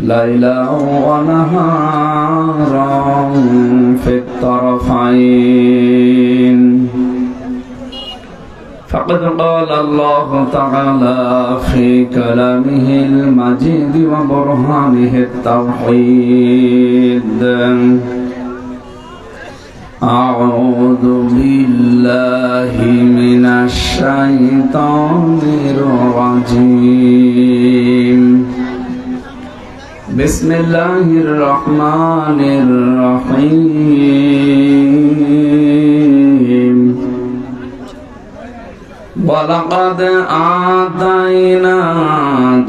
ليلا ونهارا في الطرفين. فقد قال الله تعالى في كلامه المجيد وبرهانه التوحيد: أعوذ بالله من الشيطان الرجيم. بسم الله الرحمن الرحيم. ولقد آتينا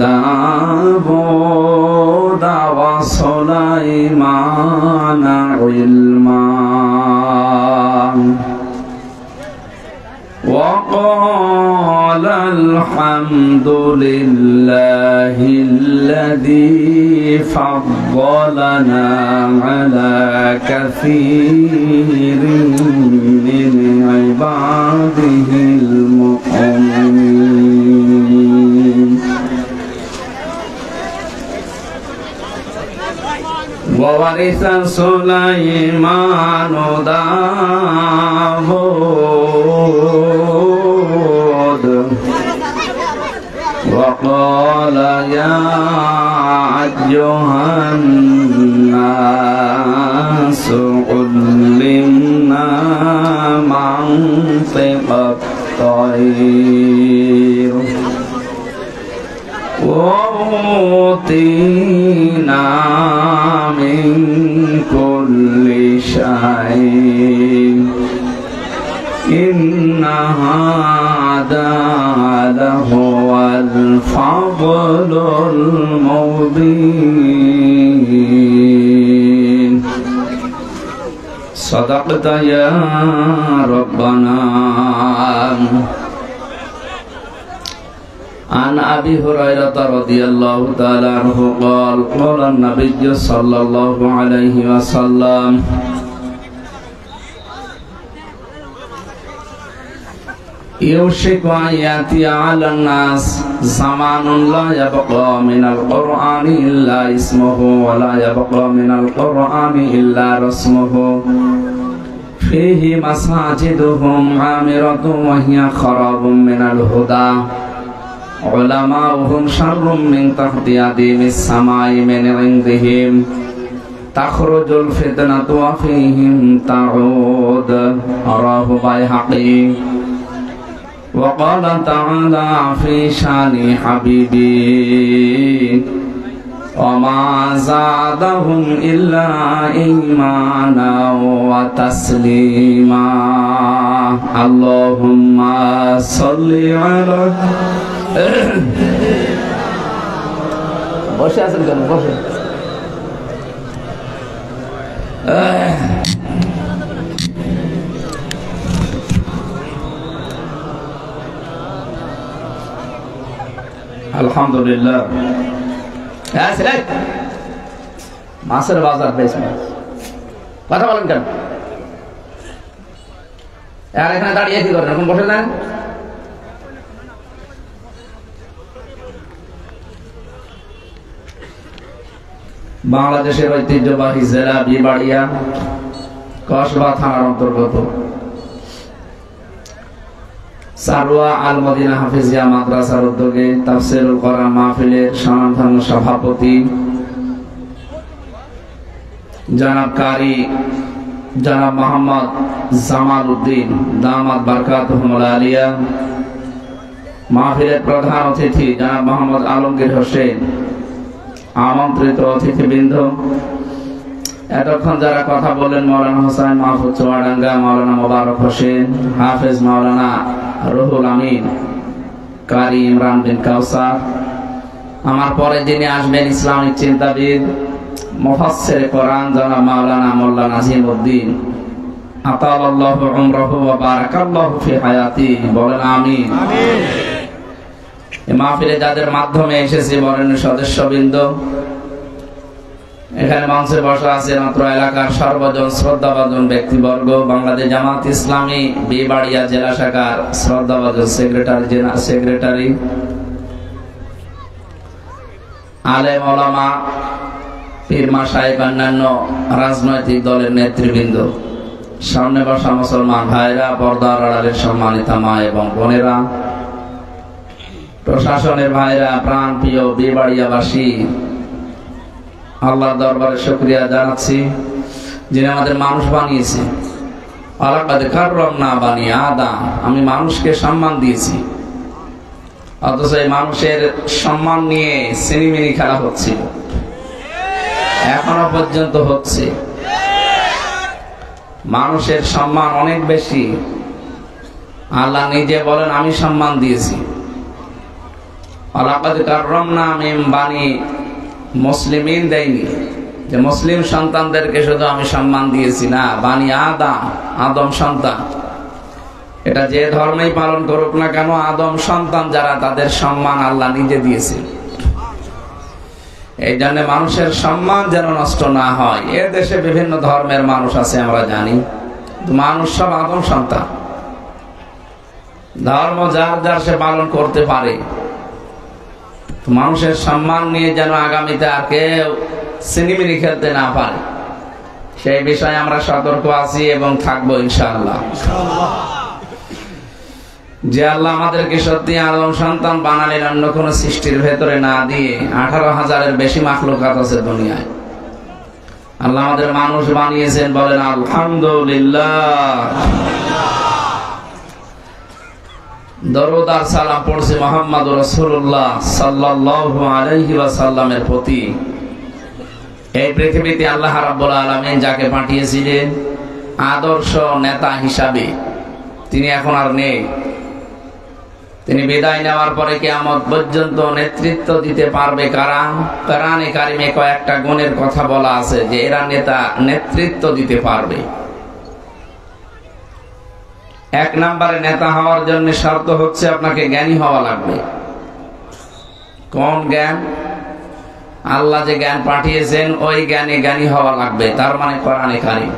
داود وسليمان علما وقال الحمد لله الذي فضلنا على كثير من عباده المؤمنين. وورث سليمان داود وقال يا أيها الناس علمنا منطق الطير وأوتينا من كل شيء إن هذا لهو الفضل المبين. صدقت يا ربنا. عن أبي هريرة رضي الله تعالى عنه قال: قال النبي صلى الله عليه وسلم: يوشك أن يأتي على الناس زمان لا يبقى من القرآن إلا اسمه ولا يبقى من القرآن إلا رسمه فيه مساجدهم عامرة وهي خراب من الهدى علماؤهم شر من تحت أديم السماء من عندهم تخرج الفتنة وفيهم تعود. رواه البيهقي. وقال تعالى في شان حبيبي: وما زادهم إلا إيمانا وتسليما. اللهم صل على বসে আছেন কেন? বসে। আলহামদুলিল্লাহ। মাছের বাজার পেয়েছে, কথা বলেন কেন? আর এখানে দাঁড়িয়ে কি করেন? এখন বসে যান। বাংলাদেশের ঐতিহ্যবাহী জেলা বিবাড়িয়া কসবা থানার অন্তর্গত সারওয়া আল মদিনা হাফিজিয়া মাদ্রাসার উদ্যোগে তাফসীরুল কোরআন মাহফিলের সম্মানিত সভাপতি জনাব কারি জনাব মোহাম্মদ জামাল উদ্দিন দামাত বারকাতুহুল আলিয়া, মাহফিলের প্রধান অতিথি জনাব মোহাম্মদ আলমগীর হোসেন, আমন্ত্রিত অতিথিবৃন্দ, এতক্ষণ যারা কথা বলেন মাওলানা হোসেন মাহফুজ চুয়াডাঙ্গা, মাওলানা মোবারক হোসেন, হাফেজ মাওলানা রুহুল আমিন, কারি ইমরান বিন কাউসার, আমার পরে যিনি আসবেন ইসলামিক চিন্তাবিদ মুফাসসির কোরআন জনাব মাওলানা মোল্লা নাজিমউদ্দিন, আতালাল্লাহু উমরাহু ওয়া বারাকাল্লাহু ফি হায়াতিহি, বলেন আমিন। এই মাহফিলে যাদের মাধ্যমে এসেছে বরেণ্য সদস্যবৃন্দ, এখানে মঞ্চে বসা আছে মাত্র এলাকার সর্বজন শ্রদ্ধাভাজন ব্যক্তিবর্গ, বাংলাদেশ জামাত ইসলামী বিবাড়িয়া জেলা শাখার শ্রদ্ধাভাজন সেক্রেটারি, আলেম ওলামা, পীর মাশায়েখ, অন্যান্য রাজনৈতিক দলের নেতৃবৃন্দ, সামনে বসা মুসলমান ভাইরা, পর্দার আড়ালের সম্মানিত মা এবং বোনেরা, প্রশাসনের ভাইরা, প্রাণ প্রিয় বিবাড়িয়াবাসী, আল্লাহর দরবারে শুকরিয়া জানাচ্ছি যিনি আমাদের মানুষ বানিয়েছে। ওয়ালাকাদ কাররামনা বানি আদম, আমি মানুষকে সম্মান দিয়েছি, অথচ এই মানুষের সম্মান নিয়ে সিনেমিনি খেলা হচ্ছিল, এখনো পর্যন্ত হচ্ছে। মানুষের সম্মান অনেক বেশি, আল্লাহ নিজে বলেন আমি সম্মান দিয়েছি। ওয়ালাকাদ কাররামনা মিন বানি মুসলিমিন দেয়নি, যে মুসলিম সন্তানদেরকে শুধু আমি সম্মান দিয়েছি না, বানি আদম, আদম সন্তান, এটা যে ধর্মেই পালন করুক না কেন, আদম সন্তান যারা, তাদের সম্মান আল্লাহ নিজে দিয়েছে। এই জন্য মানুষের সম্মান যেন নষ্ট না হয়। এ দেশে বিভিন্ন ধর্মের মানুষ আছে আমরা জানি, মানুষ সব আদম সন্তান, ধর্ম যার যার সে পালন করতে পারে। মানুষের সম্মান নিয়ে যেন আগামীতে আর কেউ সিনেমিনি খেলতে না পারে, সেই বিষয়ে আমরা সতর্ক আছি এবং থাকবো ইনশাআল্লাহ। যে আল্লাহ আমাদেরকে সত্যি আদম সন্তান বানালেন অন্য কোন সৃষ্টির ভেতরে না দিয়ে, 18,000-এর বেশি মাখলুকাত আছে দুনিয়ায়, আল্লাহ আমাদের মানুষ বানিয়েছেন, বলেন আলহামদুলিল্লাহ। দরুদ আর সালাম পড়ছি মুহাম্মদুর রাসূলুল্লাহ সাল্লাল্লাহু আলাইহি ওয়াসাল্লামের প্রতি। এই পৃথিবীতে আল্লাহ রাব্বুল আলামিন যাকে পাঠিয়েছিলেন আদর্শ নেতা হিসাবে, তিনি এখন আর নেই। তিনি বিদায় নেওয়ার পরে কিয়ামত পর্যন্ত নেতৃত্ব দিতে পারবে কারা? কোরআনে কারিমে কয়েকটা গুণের কথা বলা আছে যে এরা নেতৃত্ব দিতে পারবে। এক নম্বরে নেতা হওয়ার জন্য শর্ত হচ্ছে আপনাকে জ্ঞানী হওয়া লাগবে। কোন জ্ঞান? আল্লাহ যে জ্ঞান পাঠিয়েছেন ওই জ্ঞানে জ্ঞানী হওয়া লাগবে, তার মানে কোরআনে কারিম।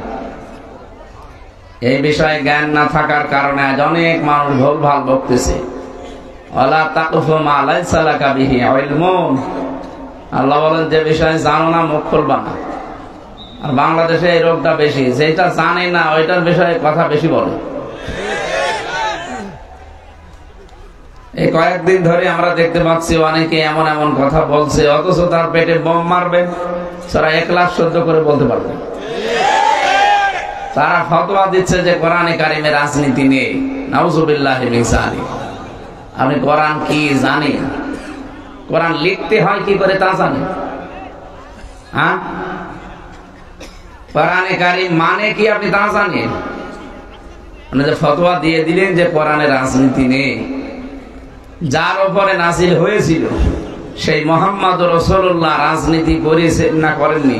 এই বিষয়ে জ্ঞান না থাকার কারণে আজ অনেক মানুষ ভুলভাল বকতেছে। ওয়ালা তাকফু মা লাইসা লাকা বিহি ইলমুন, আল্লাহ বলেন যে বিষয়ে জানো না মুখ খুলবা না। আর বাংলাদেশে এই রোগটা বেশি, যেটা জানে না ওইটার বিষয়ে কথা বেশি বলে। এই কয়েকদিন ধরে আমরা দেখতে পাচ্ছি অনেকে এমন এমন কথা বলছে, অথচ তার পেটে বোম মারবে, তারা ইখলাস শুদ্ধ করে বলতে পারবে। তারা ফতোয়া দিচ্ছে যে কোরআনে কারিমে রাজনীতি নেই। নাউজুবিল্লাহি মিন যালিক। আপনি কোরআন কি জানেন? কোরআন লিখতে হয় কি করে তা জানেন? হ্যাঁ, কোরআনে কারিম মানে কি আপনি তা জানেন? আপনি যে ফতোয়া দিয়ে দিলেন যে কোরআনে রাজনীতি নেই, যার উপরে নাযিল হয়েছিল সেই মুহাম্মদুর রাসূলুল্লাহ রাজনীতি করেছেন না করেননি?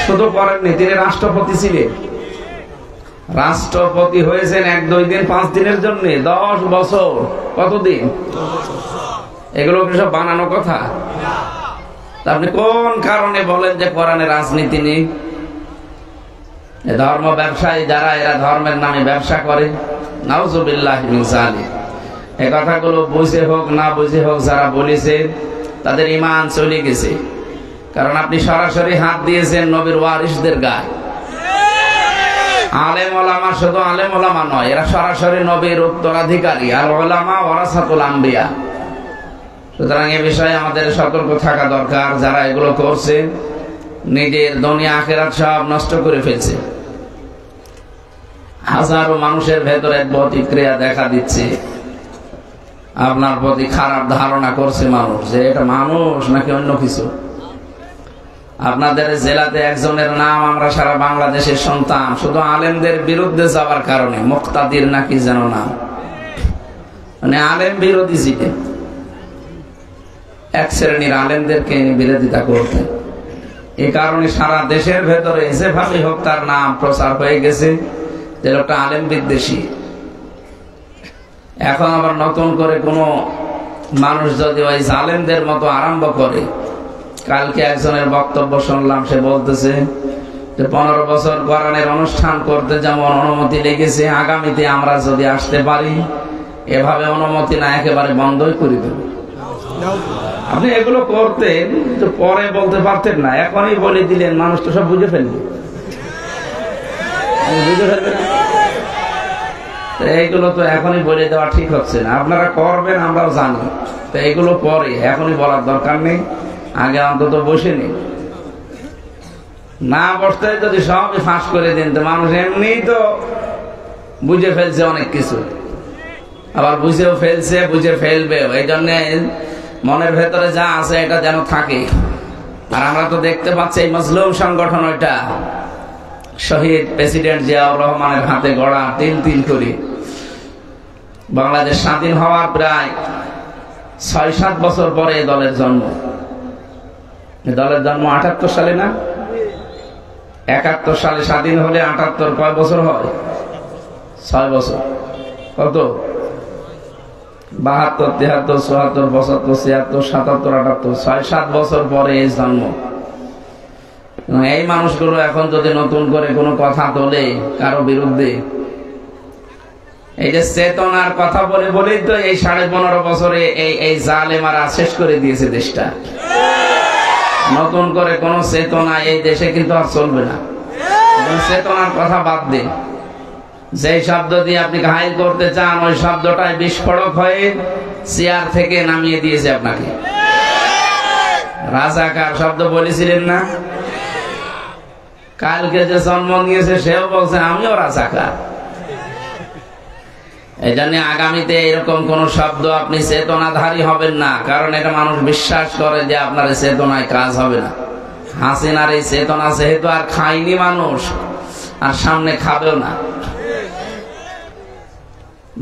শুধু করেননি, তিনি রাষ্ট্রপতি ছিলেন। রাষ্ট্রপতি হয়েছেন 1-2 দিন 5 দিনের জন্য, 10 বছর। কতদিন? এগুলো কি সব বানানো কথা? আপনি কোন কারণে বলেন যে কোরআনে রাজনীতি নেই? ধর্ম ব্যবসায়ী যারা, এরা ধর্মের নামে ব্যবসা করে। নাউজুবিল্লাহি মিন যালিক। এই কথাগুলো বুঝে হোক না বুঝে হোক যারা বলেছে তাদের ঈমান চলে গেছে। কারণ আপনি সরাসরি হাত দিয়েছেন নবীর ওয়ারিসদের গায়ে। আলেম ওলামা শুধু আলেম ওলামা নয়, এরা সরাসরি নবীর উত্তরাধিকারী। আর ওলামা ওয়ারাসাতুল আম্বিয়া। সুতরাং এ বিষয়ে আমাদের সতর্ক থাকা দরকার। যারা এগুলো করছে নিজের দুনিয়া আখিরাত সব নষ্ট করে ফেলছে। হাজারো মানুষের ভেতরে প্রতিক্রিয়া দেখা দিচ্ছে, আপনার প্রতি খারাপ ধারণা করছে মানুষ, যে এটা মানুষ নাকি অন্য কিছু। আপনাদের জেলাতে একজনের নাম আমরা সারা বাংলাদেশের সন্তান, শুধু আলেমদের বিরুদ্ধে যাওয়ার কারণে, মুক্তাদির নাকি যেন নাম, মানে আলেম বিরোধী ছিলেন। এক শ্রেণীর আলেমদেরকে বিরোধিতা করতেন। এই কারণে সারা দেশের ভেতরে যেভাবে হোক তার নাম প্রচার হয়ে গেছে যে লোকটা আলেম বিদ্বেষী। এখন আবার নতুন করে কোনো মানুষ যদি ওই জালেমদের মতো আরম্ভ করে, কালকে একজনের বক্তব্য শুনলাম, সে বলতেছে যে 15 বছর কোরআনের অনুষ্ঠান করতে যেমন অনুমতি লেগেছে, আগামীতে আমরা যদি আসতে পারি এভাবে অনুমতি না একেবারে বন্ধই করে দেব। আপনি এগুলো করতেন তো পরে বলতে পারতেন না, এখনই বলে দিলেন, মানুষ তো সব বুঝে ফেলবে। বুঝে ফেলবে না, এইগুলো তো এখনই বলে দেওয়া ঠিক হচ্ছে না। আপনারা করবেন আমরাও জানি, তো এইগুলো পরে, এখনই বলার দরকার নেই, আগে অন্তত বসে নেই। না বসতে যদি সবই ফাঁস করে দিন তো মানুষ এমনি তো বুঝে ফেলছে অনেক কিছু, আবার বুঝেও ফেলছে, বুঝে ফেলবে। এই জন্য মনের ভেতরে যা আছে এটা যেন থাকে। আর আমরা তো দেখতে পাচ্ছি এই মজলুম সংগঠন, ওইটা শহীদ প্রেসিডেন্ট জিয়াউর রহমানের হাতে গড়া, তিল তিল করে বাংলাদেশ স্বাধীন হওয়ার প্রায় ৬-৭ বছর পরে এই দলের জন্ম। দলের জন্ম ৭৮ সালে না, ৭১ সালে স্বাধীন হলে ৭৮ কয় বছর হয়? ৬ বছর। কত? ৭২, ৭৩, ৭৪, ৭৫, ৭৬, ৭৭, ৬-৭ বছর পরে এই জন্ম। এই মানুষগুলো এখন যদি নতুন করে কোনো কথা তোলে কারো বিরুদ্ধে, এই যে চেতনার কথা বলে বলেই তো এই 15.5 বছরে এই জালেমারা শেষ করে দিয়েছে দেশটা। নতুন করে কোন চেতনা এই দেশে কিন্তু আর চলবে না। চেতনার কথা বাদ দিন, যে শব্দ দিয়ে আপনি ঘায়েল করতে চান ওই শব্দটাই বিস্ফোরক হয়ে চেয়ার থেকে নামিয়ে দিয়েছে আপনাকে। রাজাকার শব্দ বলেছিলেন না? কালকে যে জন্ম নিয়েছে সেও বলছে আমিও রাজাকার। এই জন্য আগামীতে এরকম কোন শব্দ আপনি চেতনাধারী হবেন না, কারণ এটা মানুষ বিশ্বাস করে যে আপনার চেতনায় কাজ হবে না। হাসিনার এই চেতনা যেহেতু আর খায়নি মানুষ, আর সামনে খাবেও না,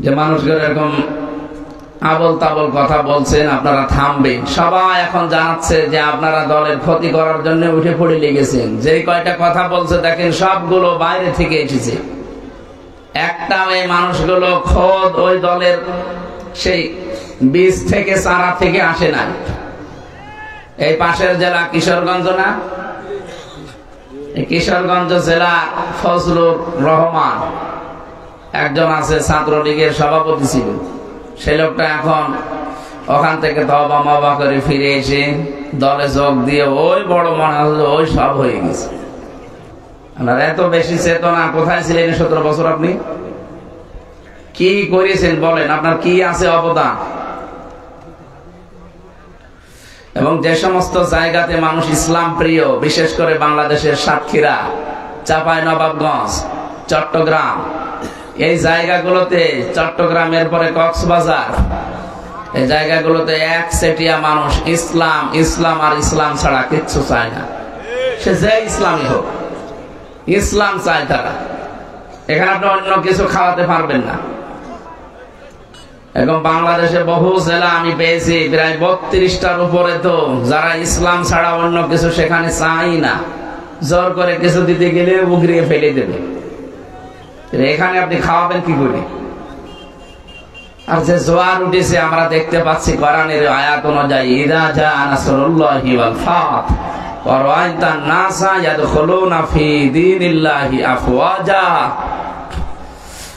যে মানুষগুলো এরকম আবল তাবল কথা বলছেন আপনারা থামবেন। সবাই এখন জানাচ্ছে যে আপনারা দলের ক্ষতি করার জন্য উঠে পড়ে লেগেছেন। যে কয়টা কথা বলছে দেখেন সবগুলো বাইরে থেকে এসেছে, একটাও এই মানুষগুলো খোদ ওই দলের সেই বীজ থেকে, চারা থেকে আসে না। এই পাশের জেলা কিশোরগঞ্জ না, এই কিশোরগঞ্জ জেলা ফজলুর রহমান একজন আছে, ছাত্রলীগের সভাপতি ছিল। সেই লোকটা এখন ওখান থেকে তওবা মওবা করে ফিরে এসে দলে যোগ দিয়ে ওই বড় মনে হলো ওই সব হয়ে গেছে। আপনার এত বেশি চেতনা কোথায় ছিলেন 17 বছর? আপনি কি করেছেন বলেন? আপনার কি আছে অবদান? এবং যে সমস্ত জায়গাতে মানুষ ইসলাম প্রিয়, বিশেষ করে বাংলাদেশের সাতক্ষীরা, চাঁপাইনবাবগঞ্জ, চট্টগ্রাম, এই জায়গাগুলোতে, চট্টগ্রামের পরে কক্সবাজার, এই জায়গাগুলোতে একচেটিয়া মানুষ ইসলাম ইসলাম আর ইসলাম ছাড়া কিচ্ছু চায় না। সে যে ইসলামই হোক, ইসলাম চায় তারা। এখানে আপনি অন্য কিছু খাওয়াতে পারবেন না। এখন বাংলাদেশে বহু জেলা আমি পেয়েছি, প্রায় 32টার উপরে, তো যারা ইসলাম ছাড়া অন্য কিছু সেখানে চাই না। জোর করে কিছু দিতে গেলে উগরিয়ে ফেলে দেবে। এখানে আপনি খাওয়াবেন কি করে? আর যে জোয়ার উঠেছে আমরা দেখতে পাচ্ছি কোরআনের আয়াত অনুযায়ী, ইযা জা নাসরুল্লাহি ওয়াল ফাত ওয়া রাআইতান নাসা ইয়াদখুলুনা ফি দীনিল্লাহি আফওয়াজা।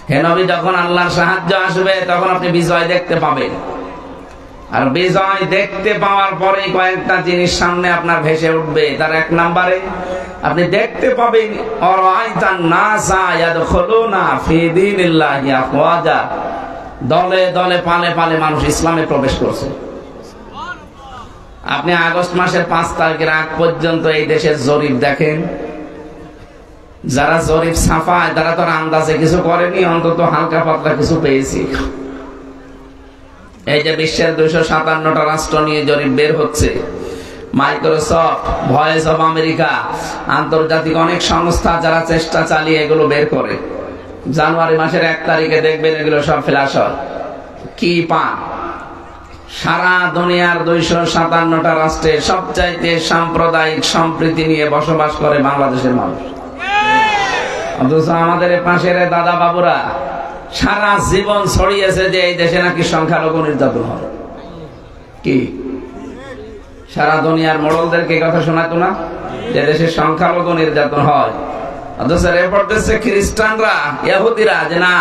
হে নবী, যখন আল্লাহর সাহায্য আসবে তখন আপনি বিজয় দেখতে পাবেন। আর বিজয় দেখতে পাওয়ার পরে কয়েকটা জিনিস সামনে আপনার ভেসে উঠবে। তার এক নম্বরে আপনি দেখতে পাবেন আরাআইতান নাসা ইয়াদখুলুনা ফি দীনিল্লাহি আফওয়াজা, দলে দলে পালে পালে মানুষ ইসলামে প্রবেশ করছে। আপনি আগস্ট মাসের 5 তারিখের আগ পর্যন্ত এই দেশের জরিপ দেখেন। যারা জরিপ ছাপায় তারা তো আন্দাজে কিছু করেনি, অন্তত হালকা পাতলা কিছু পেয়েছি। এই যে বিশ্বের 257টা রাষ্ট্র নিয়ে জরিপ বের হচ্ছে, মাইক্রোসফট, ভয়েস অফ আমেরিকা, আন্তর্জাতিক অনেক সংস্থা যারা চেষ্টা চালিয়ে এগুলো বের করে। জানুয়ারি মাসের 1 তারিখে দেখবেন এগুলো সব ফ্ল্যাশ হয়। কি পান? সারা দুনিয়ার 257টা রাষ্ট্রে সবচাইতে সাম্প্রদায়িক সম্প্রীতি নিয়ে বসবাস করে বাংলাদেশের মানুষ। অথচ আমাদের পাশের দাদা বাবুরা সারা জীবন ছড়িয়েছে যে এই দেশে নাকি সংখ্যালঘু নির্যাতন হয়। কি সারা দুনিয়ার মোড়লদেরকে কথা শোনাতো না যে দেশে সংখ্যালঘু নির্যাতন হয়? অথচ রিপোর্ট দিচ্ছে খ্রিস্টানরা, ইহুদিরা যে না,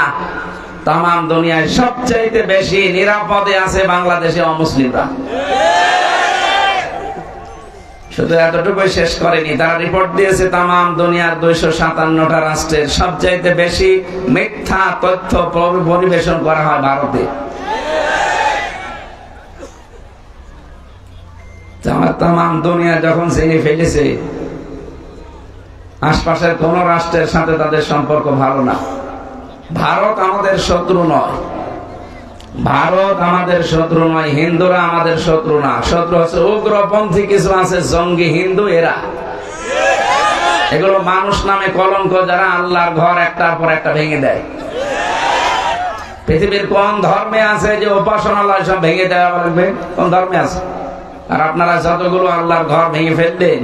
তামাম দুনিয়ায় সবচাইতে বেশি নিরাপদে আছে বাংলাদেশে অমুসলিমরা। শুধু এতটুকু শেষ করেনি, তারা রিপোর্ট দিয়েছে তামাম দুনিয়ার 257টা রাষ্ট্রের সবচাইতে বেশি মিথ্যা তথ্য পরিবেশন করা হয় ভারতে। তামাম দুনিয়া যখন চিনে ফেলেছে, আশপাশের কোন রাষ্ট্রের সাথে তাদের সম্পর্ক ভালো না। ভারত আমাদের শত্রু নয়, ভারত আমাদের শত্রু নয়, হিন্দুরা আমাদের শত্রু না। শত্রু হচ্ছে উগ্রপন্থী কিছু আছে, জঙ্গি হিন্দু, এরা এগুলো মানুষ নামে কলঙ্ক, যারা আল্লাহর ঘর একটার পর একটা ভেঙে দেয়। পৃথিবীর কোন ধর্মে আছে যে উপাসনালয় সব ভেঙে দেওয়া লাগবে? কোন ধর্মে আছে? আর আপনারা যতগুলো আল্লাহর ঘর ভেঙে ফেললেন,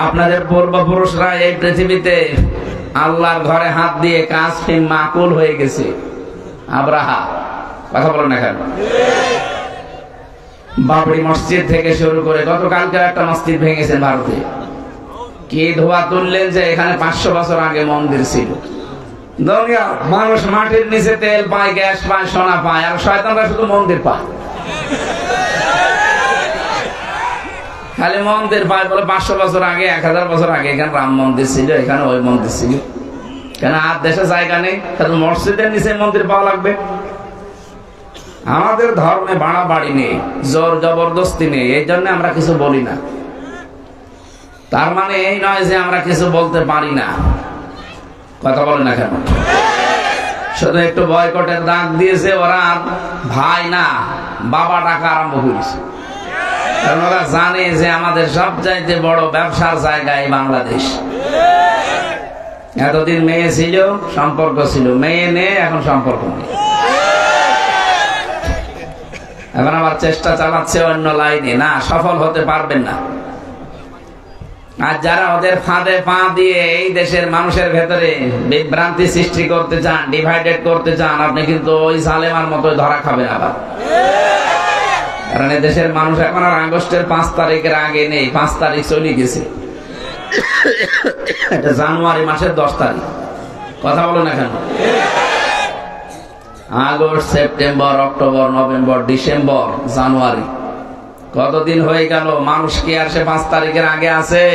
আপনাদের পূর্বপুরুষরা এই পৃথিবীতে আল্লাহর ঘরে হাত দিয়ে কাজ মাকুল হয়ে গেছে। আব্রাহা, কথা বলেন না কেন? বাবরি মসজিদ থেকে শুরু করে গতকালকে একটা মসজিদ ভেঙেছেন ভারতে। কি ধোয়া তুললেন যে এখানে 500 বছর আগে মন্দির ছিল। দুনিয়া মানুষ মাটির নিচে তেল পায়, গ্যাস পায়, সোনা পায়, আর শয়তানরা শুধু মন্দির পায়। খালি মন্দির পায় বলে 500 বছর আগে, 1000 বছর আগে এখানে রাম মন্দির ছিল, এখানে ওই মন্দির ছিল। কেন আর দেশে জায়গা নেই? মসজিদের নিচে মন্দির পাওয়া লাগবে। আমাদের ধর্মে বাড়াবাড়ি নেই, জোর জবরদস্তি নেই, এই জন্য আমরা কিছু বলি না। তার মানে এই নয় যে আমরা কিছু বলতে পারি না। কথা বলে না কেন? শুধু একটু বয়কটের ডাক দিয়েছে, ওরা ভাই না বাবা ডাকা আরম্ভ করেছে। কারণ ওরা জানে যে আমাদের সবচাইতে বড় ব্যবসার জায়গা এই বাংলাদেশ। এতদিন মেয়ে ছিল, সম্পর্ক ছিল, মেয়ে নেই, এখন সম্পর্ক নেই। এখন আবার চেষ্টা চালাচ্ছে অন্য লাইনে। না, সফল হতে পারবেন না। আর যারা ওদের ফাঁদে পা দিয়ে এই দেশের মানুষের ভেতরে বিভ্রান্তি সৃষ্টি করতে চান, ডিভাইডেড করতে চান, আপনি কিন্তু ওই সালেমার মতো ধরা খাবেন আবার। কারণ এই দেশের মানুষ এখন আর আগস্টের 5 তারিখের আগে নেই। 5 তারিখ চলে গেছে, এটা জানুয়ারি মাসের 10 তারিখ। কথা বলো না কেন? August, September, October, November, December, January, কতদিন হয়ে গেল? মানুষ কি আর সে 5 তারিখের আগে আছে?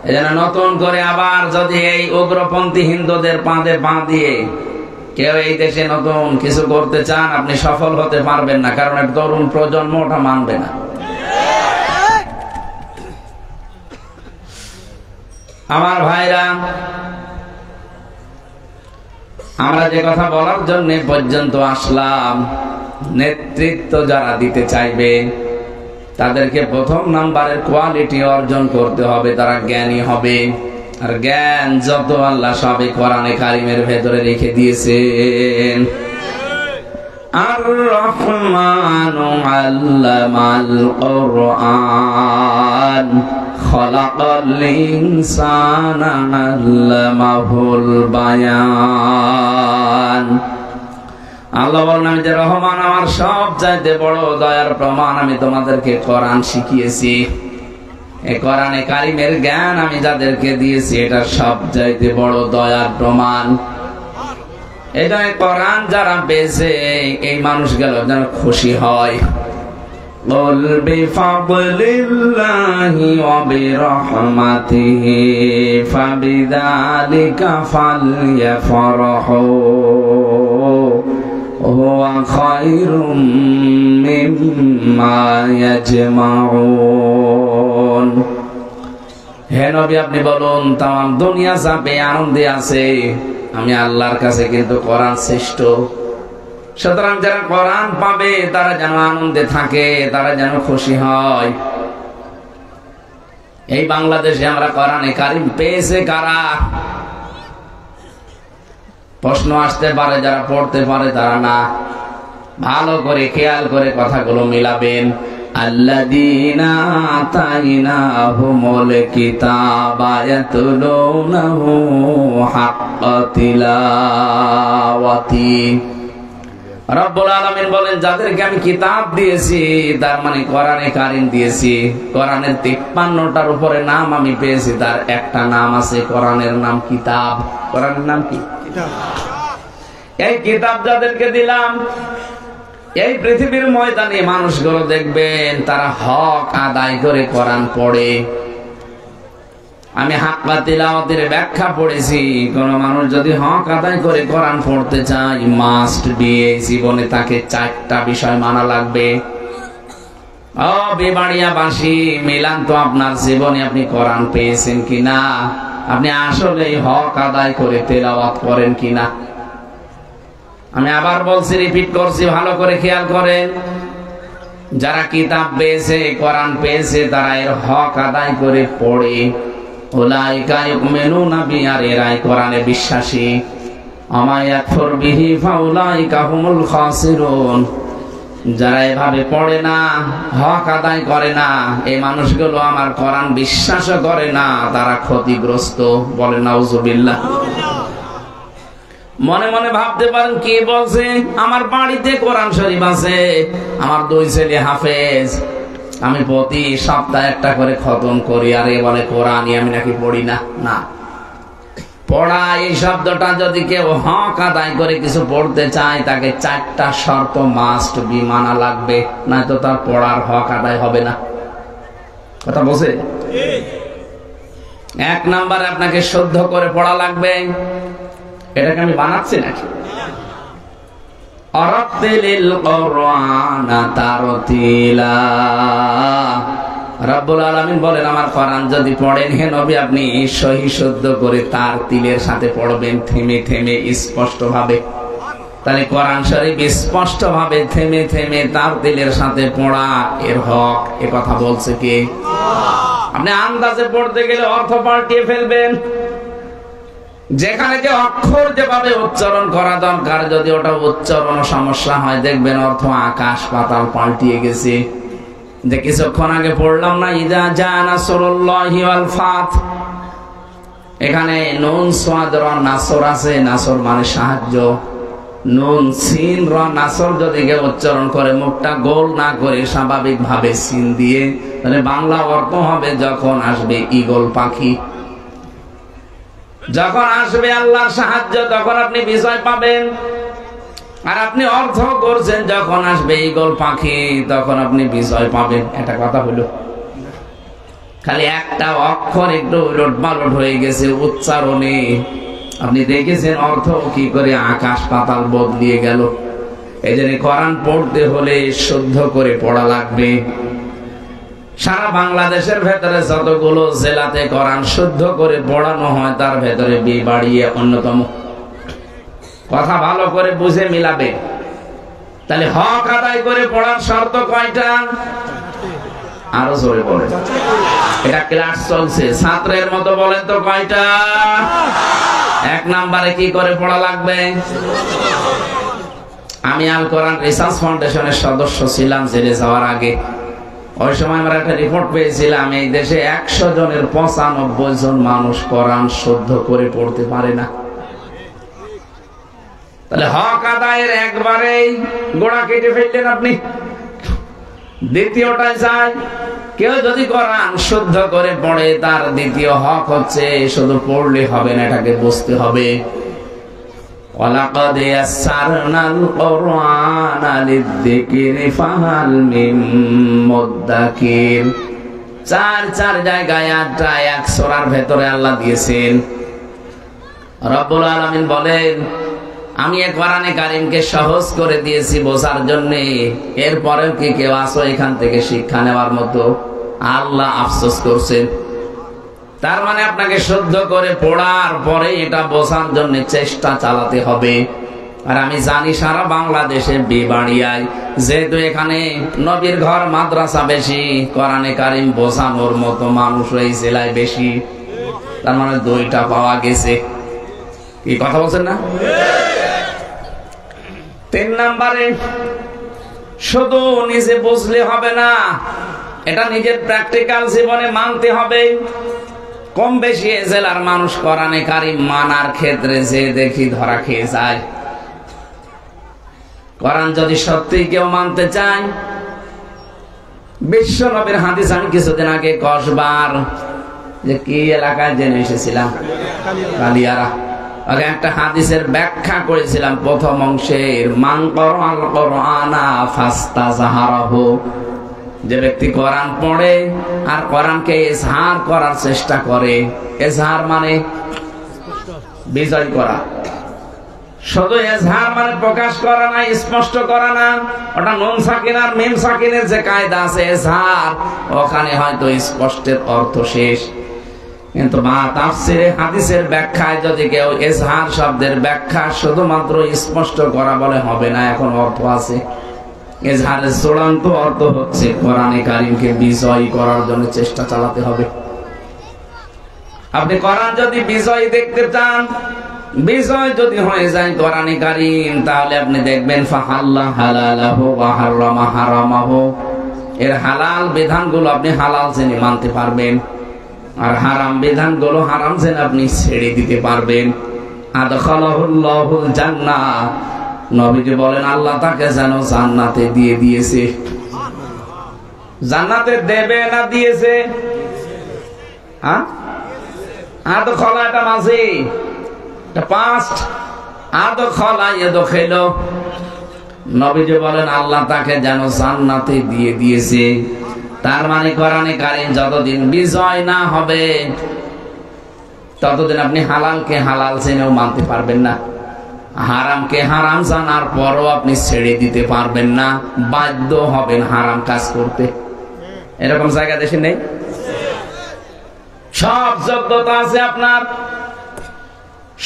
এজন্য নতুন করে আবার যদি এই উগ্রপন্থী হিন্দুদের পাঁদে পা দিয়ে কেউ এই দেশে নতুন কিছু করতে চান, আপনি সফল হতে পারবেন না। কারণ এক তরুণ প্রজন্ম ওটা মানবে না। আমার ভাইরা, আমরা যে কথা বলার জন্য পর্যন্ত আসলাম, নেতৃত্ব যারা দিতে চাইবে তাদেরকে প্রথম নাম্বারের কোয়ালিটি অর্জন করতে হবে, তারা জ্ঞানী হবে। আর জ্ঞান যত আল্লাহ সবে কোরআনে কারিমের ভেতরে রেখে দিয়েছেন। আর রহমানু আল্লামাল কুরআন খলাকাল ইনসানা আল্লামাহুল বায়ান। আল্লাহ বলেন, আমি যে রহমান, আমার সব চাইতে বড় দয়ার প্রমাণ, আমি তোমাদেরকে কোরআন শিখিয়েছি। এই কোরআনে কারিমের জ্ঞান আমি যাদেরকে দিয়েছি, এটা সব চাইতে বড় দয়ার প্রমাণ। এটা কোরআন যারা পেয়েছে এই মানুষগুলো যেন খুশি হয়। قل بفضل الله وبرحمته فبذلك فليفرحوا هو خير مما يجمعون। হে নবী, আপনি বলুন, তাম দুনিয়া চাপে আনন্দে আছে, আমি আল্লাহর কাছে কিন্তু কোরআন শ্রেষ্ঠ। সুতরাং যারা কোরআন পাবে তারা যেন আনন্দে থাকে, তারা যেন খুশি হয়। এই বাংলাদেশে আমরা কোরআনে কারিম পেয়েছে কারা? প্রশ্ন আসতে পারে, যারা পড়তে পারে তারা না। ভালো করে খেয়াল করে কথাগুলো মিলাবেন। আল্লাযীনা আতাইনাহুমুল কিতাবা ইয়াতলুনাহু হাক্কা তিলাওয়াতি। রব্বুল আলামিন বলেন, যাদেরকে আমি কিতাব দিয়েছি, তার মানে কোরআনে কারিম দিয়েছি। কোরআনের 53টার উপরে নাম আমি পেয়েছি, তার একটা নাম আছে, কোরআনের নাম কিতাব। কোরআনের নাম কি? এই কিতাব যাদেরকে দিলাম, এই পৃথিবীর ময়দানে মানুষগুলো দেখবেন তারা হক আদায় করে কোরআন পড়ে। আমি হাক্কা তিলাওয়াতের ব্যাখ্যা পড়েছি, কোন মানুষ যদি হক আদায় করে কোরআন পড়তে চায়, মাস্ট বি এই জীবনে তাকে 4টা বিষয় মানা লাগবে। ও বিবাড়িয়াবাসী, মিলান তো আপনার জীবনে আপনি কোরআন পেয়েছেন কিনা, আপনি আসলে হক আদায় করে তেলাওয়াত করেন কিনা। আমি আবার বলছি, রিপিট করছি, ভালো করে খেয়াল করেন। যারা কিতাব পেয়েছে, কোরআন পেয়েছে, তারা এর হক আদায় করে পড়ে। উলাইকা ইউমিনুনা বিহি, আর এরাই কোরআনে বিশ্বাসী। আমা ইয়াকফুর বিহি ফাউলাইকা হুমুল খাসিরুন। যারা এভাবে পড়ে না, হক আদায় করে না, এই মানুষগুলো আমার কোরআন বিশ্বাস করে না, তারা ক্ষতিগ্রস্ত। বলে নাউজুবিল্লাহ। মনে মনে ভাবতে পারেন কি বলছে, আমার বাড়িতে কোরআন শরীফ আছে, আমার 2 ছেলে হাফেজ, আমি প্রতি সপ্তাহে একটা করে খতম করি, আর এ বলে কোরআনই আমি নাকি পড়ি না। না, পড়া এই শব্দটা যদি কেউ হক আদায় করে কিছু পড়তে চায়, তাকে 4টা শর্ত মাস্ট বি মানা লাগবে, নয়তো তার পড়ার হক আদায় হবে না। কথা বলছে? 1 নম্বরে আপনাকে শুদ্ধ করে পড়া লাগবে। এটাকে আমি বানাচ্ছি নাকি? আরাতিলিল কুরআনা তারতিলা। রব্বুল আলামিন বলেন, আমার কোরআন যদি পড়েন হে নবী, আপনি সহি শুদ্ধ করে তার তিলের সাথে পড়বেন, থেমে থেমে স্পষ্ট ভাবে। তাহলে কোরআন শরীফ স্পষ্ট ভাবে থেমে থেমে তার তিলের সাথে পড়া এর হক। এ কথা বলছে কে? আপনি আন্দাজে পড়তে গেলে অর্থ পাল্টিয়ে ফেলবেন। যেখানে যে অক্ষর যেভাবে উচ্চারণ করা দরকার, যদি ওটা উচ্চারণ সমস্যা হয়, দেখবেন অর্থ আকাশ পাতাল পাল্টিয়ে গেছে। যে কিছুক্ষণ আগে পড়লাম না, ইযা জা নাসরুল্লাহি ওয়াল ফাত, এখানে নুন সাদ র নাসর আছে, নাসর মানে সাহায্য। নুন সিন র নাসর যদি কেউ উচ্চারণ করে, মুখটা গোল না করে স্বাভাবিক ভাবে সিন দিয়ে, তাহলে বাংলা অর্থ হবে যখন আসবে ঈগল পাখি, যখন আসবে আল্লাহর সাহায্য, তখন আপনি বিজয় পাবেন। আর আপনি অর্থ করছেন যখন আসবে ঈগল পাখি, তখন আপনি বিজয় পাবেন। এটা কথা হলো। খালি একটা অক্ষর একটু উলটপালট হয়ে গেছে উচ্চারণে, আপনি দেখেছেন অর্থ কি করে আকাশ পাতাল বদলিয়ে গেল। এই জন্য কোরআন পড়তে হলে শুদ্ধ করে পড়া লাগবে। সারা বাংলাদেশের ভেতরে যতগুলো জেলাতে কোরআন শুদ্ধ করে পড়ানো হয়, তার ভেতরে বিবাড়িয়া অন্যতম। কথা ভালো করে বুঝে মিলাবে। তাহলে হক আদায় করে পড়ার শর্ত কয়টা? আরো জোরে বলে। এটা ক্লাস চলছে, ছাত্রের মতো বলেন তো কয়টা? 1 নম্বরে কি করে পড়া লাগবে? আমি আল কোরআন রিসার্চ ফাউন্ডেশনের সদস্য ছিলাম জেলে যাওয়ার আগে। ওই সময় আমরা একটা রিপোর্ট পেয়েছিলাম, এই দেশে 100 জনের 95 জন মানুষ কোরআন শুদ্ধ করে পড়তে পারে না। তাহলে হক আদায়ের একবারেই গোড়া কেটে ফেললেন আপনি। দ্বিতীয়টায় যায়, কেউ যদি কোরআন শুদ্ধ করে পড়ে, তার দ্বিতীয় হক হচ্ছে শুধু পড়লে হবে না, এটাকে বুঝতে হবে। ওয়ালাকাদ ইয়াসসারনাল কুরআনা লিয-যিকরি ফাহাল মিন মুদ্দাকির। 4 জায়গায় 8টা এক সূরার ভেতরে আল্লাহ দিয়েছেন। রব্বুল আলামিন বলেন, আমি এই কোরআনে কারীমকে সহজ করে দিয়েছি বোঝার জন্য। এরপরেও কি কেউ আসো এখান থেকে শিক্ষা নেওয়ার মতো? আল্লাহ আফসোস করছেন। তার মানে আপনাকে শুদ্ধ করে পড়ার পরে এটা বোঝার জন্য চেষ্টা চালাতে হবে। আর আমি জানি সারা বাংলাদেশে বিবাড়িয়ায়, যেহেতু এখানে নবীর ঘর মাদ্রাসা বেশি, কোরআনে কারীম বোঝানোর মতো মানুষ এই জেলায় বেশি। তার মানে 2টা পাওয়া গেছে। কি কথা বলছেন না? 3 নম্বরে, শুধু নিজে বুঝলে হবে না, এটা নিজের প্র্যাকটিক্যাল জীবনে মানতে হবে। কম বেশি জেলার মানুষ কোরআনে কারীম মানার ক্ষেত্রে যে দেখি ধরা খেয়ে যায়। কোরআন যদি সত্যি কেউ মানতে চায়, বিশ্ব নবীর হাদিস আমি কিছুদিন আগে কসবার যে কি এলাকায় জেনে এসেছিলাম, কালিয়ারা। আগে একটা হাদিসের ব্যাখ্যা করেছিলাম প্রথম অংশের, মান ক্বারাআল কুরআনা ফাস্তাযহারাহু, যে ব্যক্তি কোরআন পড়ে আর কোরআনকে ইজহার করার চেষ্টা করে। ইজহার মানে বিজয় করা, শুধু ইজহার মানে প্রকাশ করা না, স্পষ্ট করা না। ওটা নুন সাকিন আর মিম সাকিনের যে কায়দা আছে ইজহার, ওখানে হয়তো স্পষ্টের অর্থ শেষ। কিন্তু তাফসীরে হাদিসের ব্যাখ্যায় যদি কেউ ইজহার শব্দের ব্যাখ্যা শুধুমাত্র স্পষ্ট করা বলে, হবে না, এখন অর্থ আছে। ইজহারের চূড়ান্ত অর্থ হচ্ছে কোরআনে কারীমকে বিজয় করার জন্য চেষ্টা চালাতে হবে। আপনি কোরআন যদি বিজয় দেখতে চান, বিজয় যদি হয়ে যায় কোরআনে কারীম, তাহলে আপনি দেখবেন ফাহাল্লা হালালাহু ওয়া হারামা হারামাহু, এর হালাল বিধানগুলো আপনি হালাল জেনে মানতে পারবেন, আর হারাম বিধানগুলো হারাম জেনে আপনি ছেড়ে দিতে পারবেন। আদখালাহুল্লাহুল জান্নাহ, নবীজি বলেন আল্লাহ তাকে যেন জান্নাতে দিয়ে দিয়েছে। জান্নাতে দেবে না দিয়েছে? আদখালা এটা মাঝে, এটা পাস্ট। আদখালা ইয়াদখিলু, নবীজি বলেন আল্লাহ তাকে যেন জান্নাতে দিয়ে দিয়েছে। তার মানে কোরআনে কারীম যতদিন বিজয় না হবে ততদিন আপনি হালালকে হালাল জেনেও মানতে পারবেন না, হারামকে হারাম জানার পরও আপনি ছেড়ে দিতে পারবেন না, বাধ্য হবেন হারাম কাজ করতে। এরকম জায়গা দেশে নেই? সব যোগ্যতা আছে আপনার,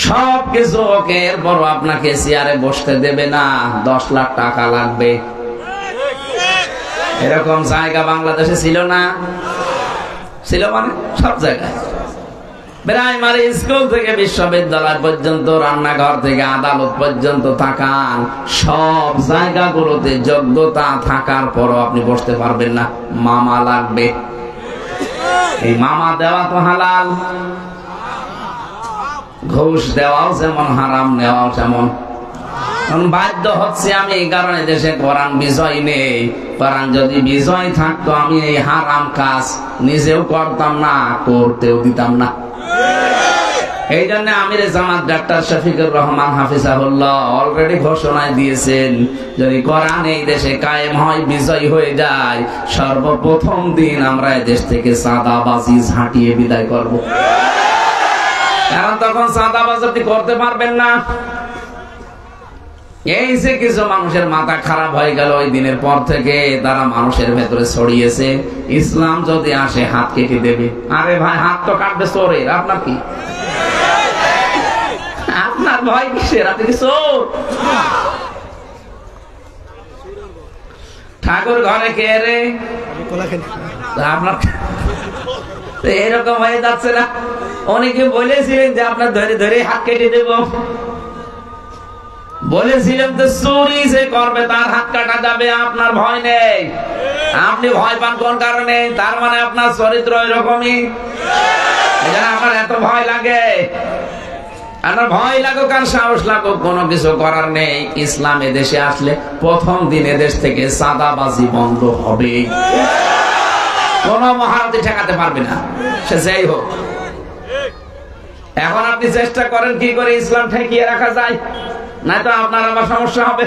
সব কিছু ওকে, এরপরও আপনাকে চেয়ারে বসতে দেবে না, 10 লাখ টাকা লাগবে। এরকম জায়গা বাংলাদেশে ছিল না? ছিল মানে সব জায়গায়, প্রাইমারি স্কুল থেকে বিশ্ববিদ্যালয় পর্যন্ত, রান্নাঘর থেকে আদালত পর্যন্ত তাকান, সব জায়গাগুলোতে যোগ্যতা থাকার পরও আপনি বসতে পারবেন না, মামা লাগবে। এই মামা দেওয়া তো হালাল, ঘুষ দেওয়াও যেমন হারাম, নেওয়াও তেমন। বাধ্য হচ্ছে আমি, এই কারণে দেশে কোরআন বিজয় নেই। কোরআন যদি বিজয় থাকতো আমি এই হারাম কাজ নিজেও করতাম না, করতেও দিতাম না। এই জন্য আমির জামাত ডাক্তার শফিকুর রহমান হাফিজাহুল্লাহ অলরেডি ঘোষণায় দিয়েছেন, যদি কোরআন এই দেশে কায়েম হয়, বিজয় হয়ে যায়, সর্বপ্রথম দিন আমরা এই দেশ থেকে চাঁদাবাজি ঝাঁটিয়ে বিদায় করব। কারণ তখন চাঁদাবাজি আপনি করতে পারবেন না। এই যে কিছু মানুষের মাথা খারাপ হয়ে গেল ওই দিনের পর থেকে, তারা মানুষের ভেতরে ছড়িয়েছে ইসলাম যদি আসে হাত কেটে দেবে। আরে ভাই, হাত তো কাটবে চোরের, আপনার কি? আপনার ভয় কিসের? আপনি কি চোর? ঠাকুর ঘরে কে রে? আপনার এরকম হয়ে যাচ্ছে না? অনেকে বলেছিলেন যে আপনার ধরে ধরে হাত কেটে দেব, বলেছিলেন তো চুরি যে করবে তার হাত কাটা যাবে, আপনার ভয় নেই। আপনি ভয় পান কোন কারণে? তার মানে আপনার চরিত্র এরকমই, আপনার এত ভয় লাগে। আপনার ভয় লাগুক আর সাহস লাগুক, কোনো কিছু করার নেই। ইসলাম এদেশে আসলে প্রথম দিন এদেশ থেকে চাঁদাবাজি বন্ধ হবে, কোন মহারথী ঠেকাতে পারবে না, সে যাই হোক। এখন আপনি চেষ্টা করেন কি করে ইসলাম ঠেকিয়ে রাখা যায়, না তো আপনার আবার সমস্যা হবে।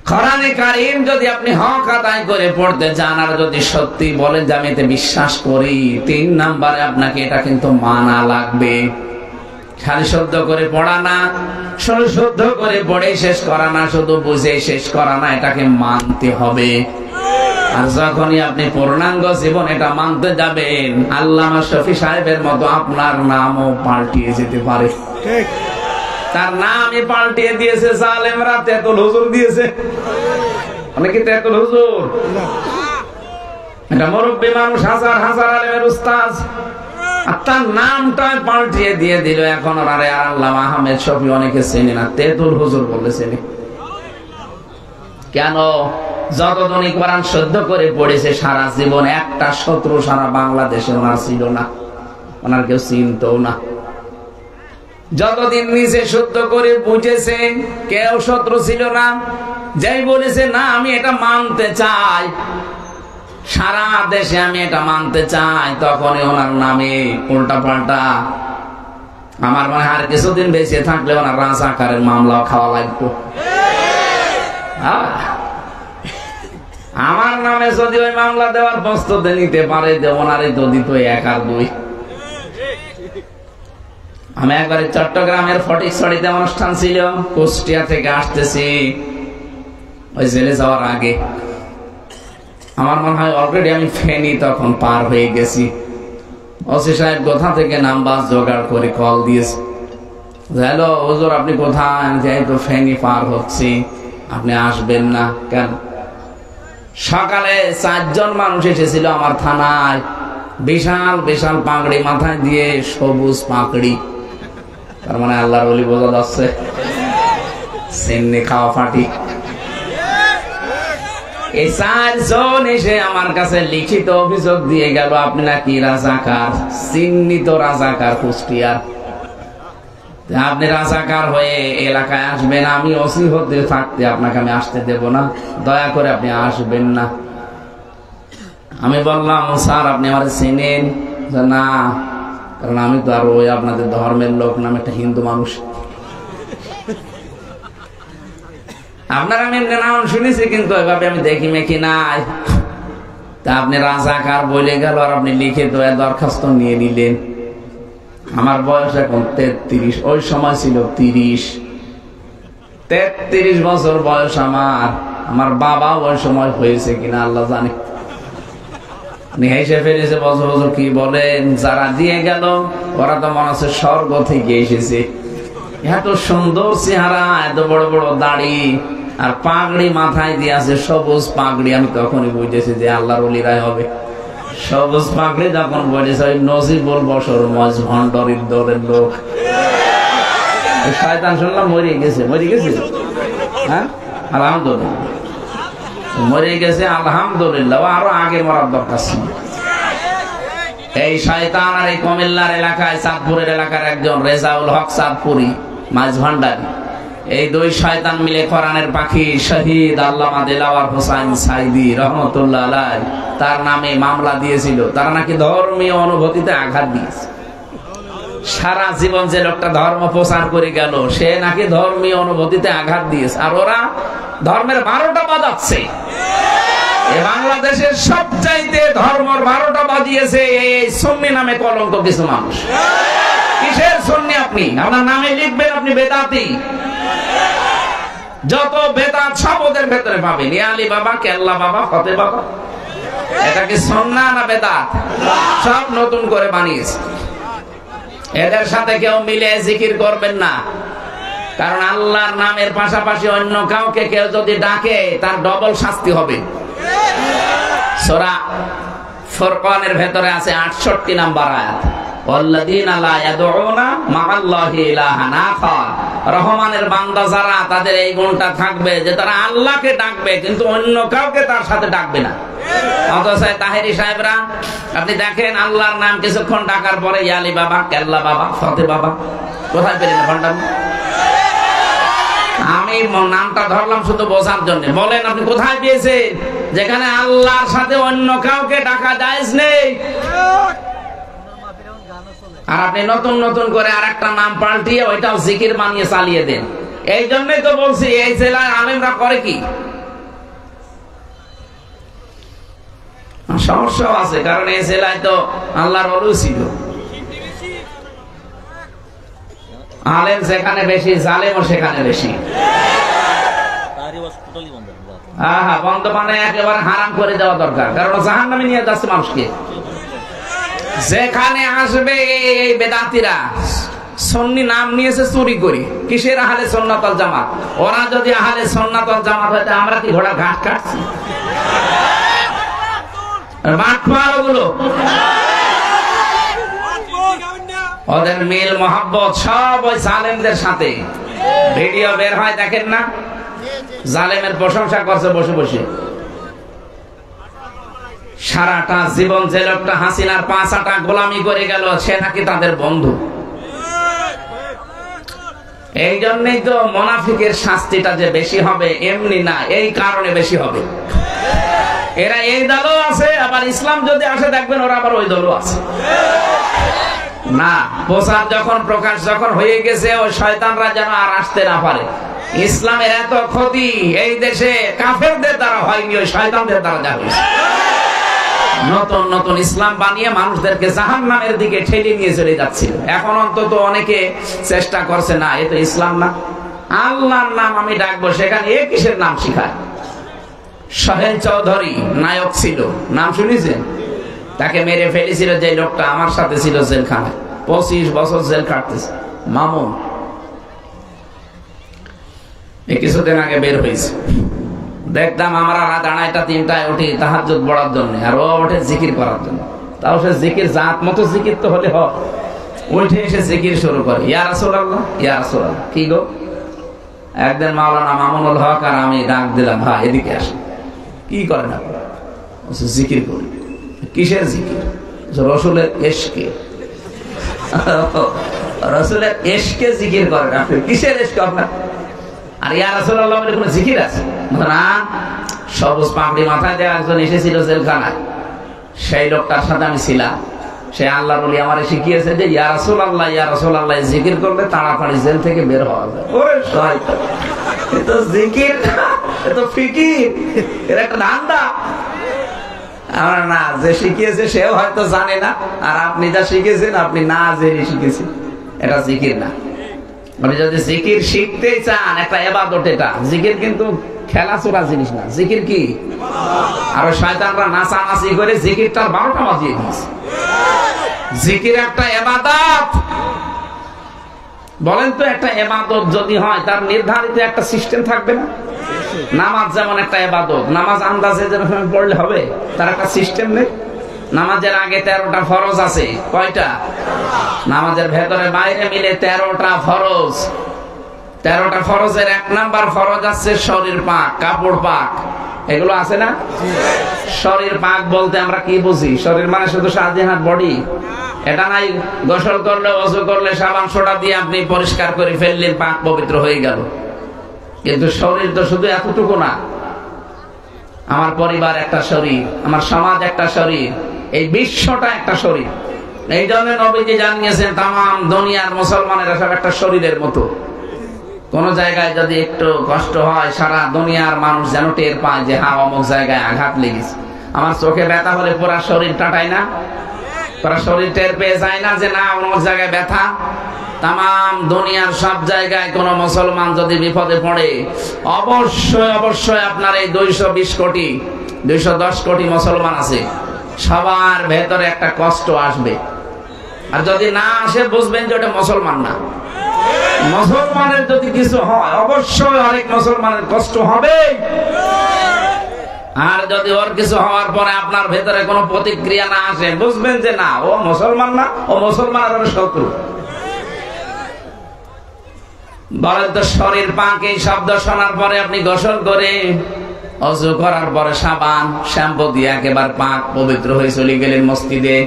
কোরআনে কারীম যদি আপনি হক আদায় করে পড়তে চান, আর যদি সত্যি বলেন যে আমি এতে বিশ্বাস করি, 3 নম্বরে আপনাকে এটা কিন্তু মানা লাগবে। খালি শুদ্ধ করে পড়া না, শুধু শুদ্ধ করে পড়ে শেষ করা না, শুধু বুঝে শেষ করা না, এটাকে মানতে হবে। আর যখনই আপনি পূর্ণাঙ্গ জীবন এটা মানতে যাবেন, আল্লামা শফি সাহেবের মতো আপনার নামও পাল্টিয়ে যেতে পারে। তার নামই পাল্টিয়ে দিয়েছে জালেমরা, তেতুল হুজুর দিয়েছে। অনেকে তেতুল হুজুর, এটা মুরব্বী মানুষ, হাজার হাজার আলেমের উস্তাদ, আর তার নামটাই পাল্টিয়ে দিয়ে দিল। এখন আরে আল্লামা আহমেদ শফি অনেকে চেনে না, তেতুল হুজুর বলে চেনে। কেন? যতজনই কোরআন শুদ্ধ করে পড়েছে সারা জীবন, একটা শত্রু সারা বাংলাদেশে ওনার ছিল না, ওনার কেউ চিনতও না। যতদিন নিজে শুদ্ধ করে বুঝেছে, কেউ শত্রু ছিল না। যেই বলেছে না আমি এটা মানতে চাই, সারা দেশে আমি এটা মানতে চাই, তখনই ওনার নামে উল্টা পাল্টা, আমার মনে হয় আর কিছুদিন বেঁচে থাকলে ওনার রাজাকারের মামলা খাওয়া লাগতো। আমার নামে যদি ওই মামলা দেওয়ার প্রস্তুতি নিতে পারে, ওনারই তো দিত এক আর দুই। আমি একবারে চট্টগ্রামের ফটিকছড়িতে অনুষ্ঠান ছিল, কুষ্টিয়া থেকে আসতেছি ওই জেলে যাওয়ার আগে। আমার মনে হয় অলরেডি আমি ফেনী তখন পার হয়ে গেছি। ওসি সাহেব কোথা থেকে নাম্বার জোগাড় করে কল দিয়েছে, হ্যালো হুজুর আপনি কোথায়? যাই তো ফেনী পার হচ্ছি, আপনি আসবেন না কেন? সকালে 4 জন মানুষ এসেছিল আমার থানায়, বিশাল বিশাল পাগড়ি মাথায় দিয়ে, সবুজ পাগড়ি, তার মানে আল্লাহর ওলি বোঝা যাচ্ছে, সিন্নি খাওয়া ফাটি। এই 4 জন এসে আমার কাছে লিখিত অভিযোগ দিয়ে গেল, আপনি নাকি রাজাকার, চিহ্নিত রাজাকার কুষ্টিয়ার, আপনি রাজাকার হয়ে এলাকায় আসবেন, আমি ওসি হতে থাকতে আপনাকে আমি আসতে দেব না, দয়া করে আপনি আসবেন না। আমি বললাম স্যার আপনি আমার চেনেন? না, কারণ আমি তো আর ওই আপনাদের ধর্মের লোক না, আমি একটা হিন্দু মানুষ। আপনার আমি এমনি নাম শুনেছি, কিন্তু ওইভাবে আমি দেখি মেখি নাই। তা আপনি রাজাকার বলে গেল, আর আপনি লিখে তো দরখাস্ত নিয়ে নিলেন। আমার বয়স এখন 33, ওই সময় ছিল 30। 33 বছর বয়স আমার। আমার বাবা ওই সময় হয়েছে কিনা আল্লাহ জানে। হেসে ফেলেছে, বছর বছর কি বলেন, যারা দিয়ে গেল ওরা তো মনে হচ্ছে স্বর্গ থেকে এসেছে। এত সুন্দর চেহারা, এত বড় বড় দাড়ি, আর পাগড়ি মাথায় দিয়ে আছে, সবুজ পাগড়ি। আমি তখনই বুঝেছি যে আল্লাহর ওলিরাই হবে। সবুজ পাগড়ি যখন বলেছে, ওই নজিবুল বছর মজ ভণ্ডরের দলের লোক। শয়তান শুনলাম মরে গেছে, মরে গেছে, হ্যাঁ আলহামদুলিল্লাহ মরে গেছে, আলহামদুলিল্লাহ। আরো আগে মরার দরকার ছিল। এই শয়তান আর এই কুমিল্লার এলাকায়, চাঁদপুরের এলাকার একজন রেজাউল হক চাঁদপুরি, মাঝ ভান্ডারী, এই 2 শয়তান মিলে কোরআনের পাখি শহীদ আল্লামা দেলাওয়ার হোসাইন সাইদি রহমতুল্লাহ আলাইহি তার নামে মামলা দিয়েছিল। তারা নাকি ধর্মীয় অনুভূতিতে আঘাত দিয়েছে। সারা জীবন যে লোকটা ধর্ম প্রচার করে গেল, সে নাকি ধর্মীয় অনুভূতিতে আঘাত দিয়েছে, আর ওরা ধর্মের 12টা বাজাচ্ছে। বাংলাদেশের সবচাইতে ধর্মের 12টা বাজিয়েছে এই সুন্নি নামে কলঙ্ক কিছু মানুষ। কিসের সুন্নি? আপনি আপনার নামে লিখবেন আপনি বেদাতি। যত বেদাত সব ওদের ভেতরে পাবেন। আলী বাবা, কেল্লা বাবা, ফতে বাবা, এটা কি সুন্নাহ না বেদাত? সব নতুন করে বানিয়েছে। এদের সাথে কেউ মিলে জিকির করবেন না, কারণ আল্লাহর নামের পাশাপাশি অন্য কাউকে কেউ যদি ডাকে তার ডবল শাস্তি হবে। সূরা ফুরকানের ভেতরে আছে 68 নম্বর আয়াত, ওয়াল্লাযীনা লা ইয়াদউনা মা'আল্লাহি ইলাহান আখার। রহমানের বান্দা যারা, তাদের এই গুণটা থাকবে যে তারা আল্লাহকে ডাকবে, কিন্তু অন্য কাউকে তার সাথে ডাকবে না। অথচ তাহেরি সাহেবরা আপনি দেখেন, আল্লাহর নাম কিছুক্ষণ ডাকার পরে ইয়ালি বাবা, কেল্লা বাবা, ফতে বাবা, কোথায় পেলেন ভণ্ডামি? আমি নামটা ধরলাম শুধু বোঝার জন্য। বলেন আপনি কোথায় পেয়েছেন যেখানে আল্লাহর সাথে অন্য কাউকে ডাকা জায়েজ নেই? আর আপনি নতুন নতুন করে আরেকটা নাম পাল্টিয়ে ওইটাও জিকির বানিয়ে চালিয়ে দেন। এই জন্যই তো বলছি, এই জেলায় আলেমরা করে কি? সমস্যাও আছে, কারণ এই জেলায় তো আল্লাহর ওলি ছিল। আলেম যেখানে বেশি, জালেমও সেখানে বেশি। বন্ধ মানে একেবারে হারাম করে দেওয়া দরকার, কারণ জাহান্নামে নিয়ে যাচ্ছে মানুষকে। যেখানে আসবে এই বেদাতিরা, সুন্নি নাম নিয়েছে চুরি করি। কিসের আহলে সুন্নাত ওয়াল জামাত? ওরা যদি আহলে সুন্নাত ওয়াল জামাত হইতো, আমরা কি ঘোড়া ঘাস কাটছি? বাটপাড়গুলো ওদের মিল মোহাব্বত সব ওই জালেমদের সাথে। ভিডিও বের হয় দেখেন না, জালেমের প্রশংসা করছে বসে বসে। সারাটা জীবন যে লোকটা হাসিনার 5 আটা গোলামি করে গেল, সে নাকি তাদের বন্ধু। এই জন্যই তো মুনাফিকের শাস্তিটা যে বেশি হবে এমনি না, এই কারণে বেশি হবে। এরা এই দলও আছে, আবার ইসলাম যদি আসে দেখবেন ওরা আবার ওই দলও আছে। না, প্রচার যখন প্রকাশ যখন হয়ে গেছে, ওই শয়তানরা যেন আর আসতে না পারে। ইসলামের এত ক্ষতি এই দেশে কাফেরদের দ্বারা হয়নি, ওই শয়তানদের দ্বারা যা হয়েছে। নতুন নতুন ইসলাম বানিয়ে মানুষদেরকে জাহান্নামের দিকে ঠেলে নিয়ে চলে যাচ্ছিল। এখন অন্তত অনেকে চেষ্টা করছে, না এ তো ইসলাম না, আল্লাহর নাম আমি ডাকবো, সেখানে এ কিসের নাম শিখায়। সোহেল চৌধুরী নায়ক ছিল, নাম শুনেছেন? তাকে মেরে ফেলেছিল যে লোকটা আমার সাথে ছিল জেলখানায়, 25 বছর জেল কাটতেছে, মামুন। এই কিছুদিন আগে বের হয়েছে। দেখতাম আমরা রাত 2:30 3টায় উঠি তাহাজ্জুদ পড়ার জন্য, আর ও ওঠে জিকির করার জন্য। তাও সে জিকির জাত মতো জিকির তো হলে হয়, উঠে এসে জিকির শুরু করে, ইয়া রাসূলুল্লাহ ইয়া রাসূলুল্লাহ। কি গো? একদিন মাওলানা মামুনুল হক আর আমি ডাক দিলাম, ভাই এদিকে আসেন। কি করেন আপনি? জিকির করি। কিসের জিকির? রসুলের এশকে। রসুলের এশকে জিকির করেন আপনি? কিসের এশকে আপনার? আর ইয়া রাসূলুল্লাহ বলে কোনো জিকির আছে না? সবুজ পাগড়ি মাথায় দিয়ে একজন এসেছিল জেলখানায়, সেই লোকটার সাথে আমি ছিলাম। সে আল্লাহর ওলি আমারে শিখিয়েছে যে ইয়া রাসূলুল্লাহ জিকির করলে তাড়াতাড়ি জেল থেকে বের হওয়া যায়। ওরে শয়তান, এ তো জিকির না, এ তো ফিকির, এর একটা ধান্দা। আমার না, যে শিখিয়েছে সেও হয়তো জানে না, আর আপনি যা শিখেছেন আপনি না জেনে শিখেছেন। এটা জিকির না। আপনি যদি জিকির শিখতে চান, একটা ইবাদত এটা। জিকির কিন্তু খেলাচোরা জিনিস না। জিকির কি? আর শয়তানরা নাচানাচি করে জিকিরটার 12টা বাজিয়ে দিয়েছে। জিকির একটা ইবাদত। বলেন তো, একটা ইবাদত যদি হয় তার নির্ধারিত একটা সিস্টেম থাকবে না? নামাজ যেমন একটা ইবাদত, নামাজ আন্দাজে যেরকম পড়লে হবে, তার একটা সিস্টেম নেই। নামাজের আগে 13টা ফরজ আছে। কয়টা? নামাজের ভেতরে বাইরে মিলে 13টা ফরজ। 13টা ফরজের 1 নাম্বার ফরজ আছে শরীর পাক, কাপড় পাক। এগুলো আছে না? শরীর পাক বলতে আমরা কি বুঝি? শরীর মানে শুধু সাজেহাত বডি, এটা নাই। গোসল করলে, ওযু করলে সাবান সোডা দিয়ে আপনি পরিষ্কার করে ফেললেন, পাক পবিত্র হয়ে গেল। কিন্তু শরীর তো শুধু এতটুকু না। আমার পরিবার একটা শরীর, আমার সমাজ একটা শরীর, এই বিশ্বটা একটা শরীর। এই জন্য নবীজি জানিয়েছেন তামাম দুনিয়ার মুসলমানেরা সব একটা শরীরের মতো। কোন জায়গায় যদি একটু কষ্ট হয়, সারা দুনিয়ার মানুষ যেন টের পায় যে হ্যাঁ অমুক জায়গায় আঘাত লেগেছে। আমার চোখে ব্যথা হলে পুরা শরীর টাটায় না? পুরা শরীর টের পেয়ে যায় না যে না অমুক জায়গায় ব্যথা? তামাম দুনিয়ার সব জায়গায় কোন মুসলমান যদি বিপদে পড়ে, অবশ্যই অবশ্যই আপনার এই 220 কোটি 210 কোটি মুসলমান আছে, সবার ভেতরে একটা কষ্ট আসবে। আর যদি না আসে বুঝবেন যে ওটা মুসলমান না। মুসলমানের যদি কিছু হয় অবশ্যই অনেক মুসলমানের কষ্ট হবে। আর যদি ওর কিছু হওয়ার পরে আপনার ভেতরে কোনো প্রতিক্রিয়া না আসে, বুঝবেন যে না ও মুসলমান না, ও মুসলমানের শত্রু। বলেন তো, শরীর পাক এই শব্দ শোনার পরে আপনি গোসল করে ওযু করার পরে সাবান শ্যাম্পু দিয়ে একেবারে পাক পবিত্র হয়ে চলে গেলেন মসজিদে।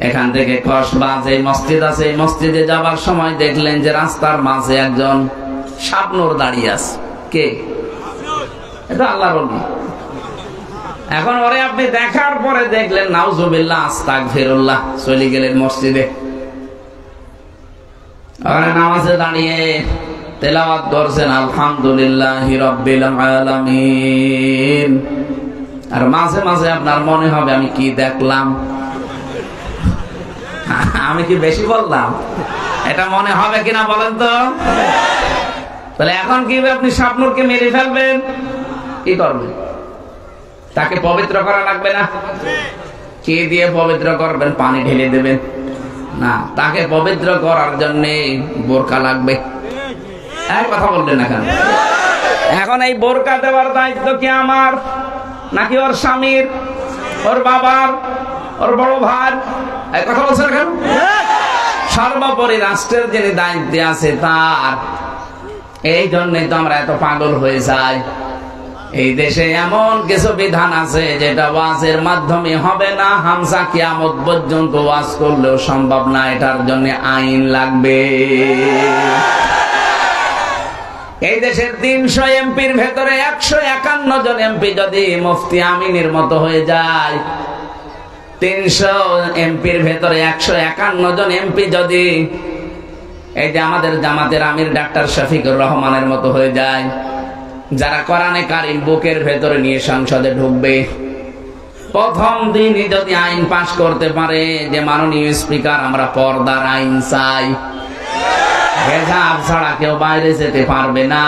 এখান থেকে কসবা যে মসজিদ আছে, এই মসজিদে যাবার সময় দেখলেন যে রাস্তার মাঝে একজন শাবনূর দাঁড়িয়ে আছে। কে? এটা আল্লাহর ওলি। এখন ওরে আপনি দেখার পরে দেখলেন নাউজুবিল্লাহ আস্তাগফিরুল্লাহ, চলে গেলেন মসজিদে। ওখানে নামাজে দাঁড়িয়ে তেলাওয়াত করছেন আলহামদুলিল্লাহি রাব্বিল আলামিন। আর মাঝে মাঝে আপনার মনে হবে আমি কি দেখলাম? আমি কি বেশি বললাম? এটা মনে হবে কিনা বলেন তো? তাহলে এখন কি আপনি শাবনূরকে মেরে ফেলবেন? কি করবেন? তাকে পবিত্র করা লাগবে না? কি দিয়ে পবিত্র করবেন? পানি ঢেলে দেবেন না, তাকে পবিত্র করার জন্য বোরকা লাগবে। এক কথা বললেন না কেন? এখন এই বোরকা দেওয়ার দায়িত্ব কি আমার নাকি ওর স্বামীর, ওর বাবার, ওর বড় ভাই? এক কথা বলছেন কেন? সর্বোপরি রাষ্ট্রের যিনি দায়িত্বে আছে তার। এই জন্যই তো আমরা এত পাগল হয়ে যাই। এই দেশে এমন কিছু বিধান আছে যেটা ওয়াজের মাধ্যমে হবে না, হামজা কিয়ামত পর্যন্ত ওয়াজ করলেও সম্ভব না। এটার জন্য আইন লাগবে। এই দেশের 300 এমপির ভেতরে 151 জন এমপি যদি মুফতি আমিনের মতো হয়ে যায়, 300 এমপির ভেতরে 151 জন এমপি যদি এই যে আমাদের জামাতের আমির ডাক্তার শফিকুর রহমানের মতো হয়ে যায়, যারা কোরআনে কারিম বুকের ভেতরে নিয়ে সংসদে ঢুকবে, প্রথম দিনই যদি আইন পাশ করতে পারে যে মাননীয় স্পিকার আমরা পর্দার আইন চাই, হেজাব ছাড়া কেউ বাইরে যেতে পারবে না,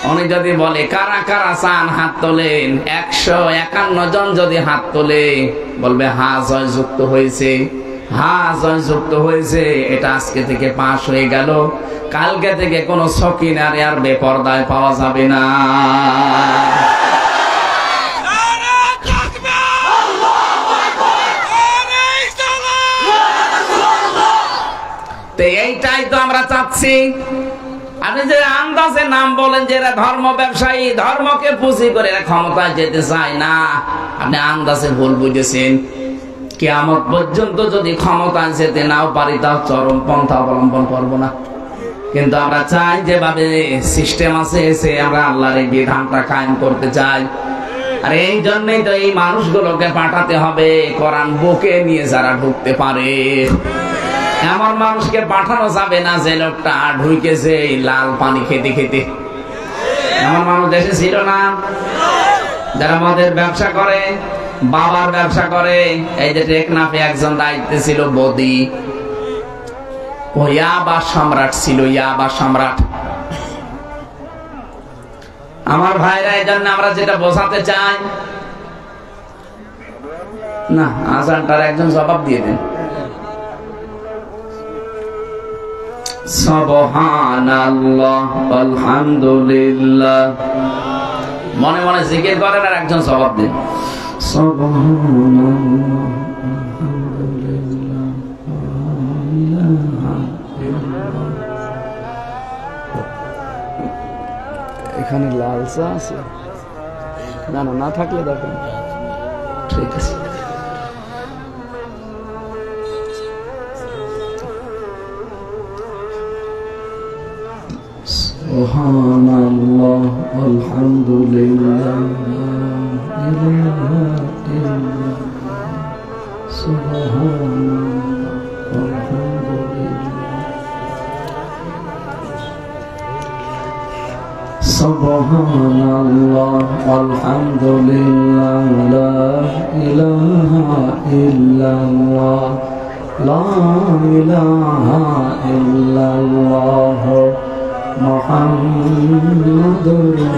উনি যদি বলে কারা কারা চান হাত তোলেন, 151 জন যদি হাত তোলে বলবে হ্যাঁ জয়যুক্ত হয়েছে, হ্যাঁ জয়যুক্ত হয়েছে, এটা আজকে থেকে পাশ হয়ে গেল, কালকে থেকে কোন সকিনারে আর বেপরদায় পাওয়া যাবে না। এইটাই তো আমরা চাচ্ছি। আপনি যে আন্দাজে নাম বলেন যে এরা ধর্ম ব্যবসায়ী, ধর্মকে পুঁজি করে এরা ক্ষমতায় যেতে চায় না, আপনি আন্দাজে ভুল বুঝেছেন। কিয়ামত পর্যন্ত যদি ক্ষমতায় যেতে নাও পারি তাও চরম পন্থা অবলম্বন করব না, কিন্তু আমরা চাই যেভাবে সিস্টেম আছে সে আমরা আল্লাহর এই বিধানটা কায়েম করতে চাই। আর এই জন্যই তো এই মানুষগুলোকে পাঠাতে হবে কোরআন বুকে নিয়ে যারা ঢুকতে পারে। এমন মানুষকে পাঠানো যাবে না যে লোকটা ঢুকেছে লাল পানি খেতে খেতে। এমন মানুষ দেশে ছিল না, যারা মদের ব্যবসা করে, বাবার ব্যবসা করে। এই যে টেকনাফে একজন দায়িত্বে ছিল বদি, ও ইয়াবা সম্রাট ছিল, ইয়াবা সম্রাট। আমার ভাইরা এই জন্য আমরা যেটা বোঝাতে চাই না, আজানটার একজন জবাব দিয়ে দেন। সুবহানাল্লাহ আলহামদুলিল্লাহ মনে মনে জিকির করেন আর একজন জবাব দেন। সুবহানাল্লাহ এখানে লাল চা আছে? না না, না থাকলে দেখেন। ঠিক আছে। সুবহানাল্লাহ আলহামদুলিল্লাহ সুবহানাল্লাহ আলহামদুলিল্লাহ সুবহানাল্লাহ আলহামদুলিল্লাহ লা ইলাহা ইল্লাল্লাহ লা ইলাহা ইল্লাল্লাহ মুহাম্মাদুর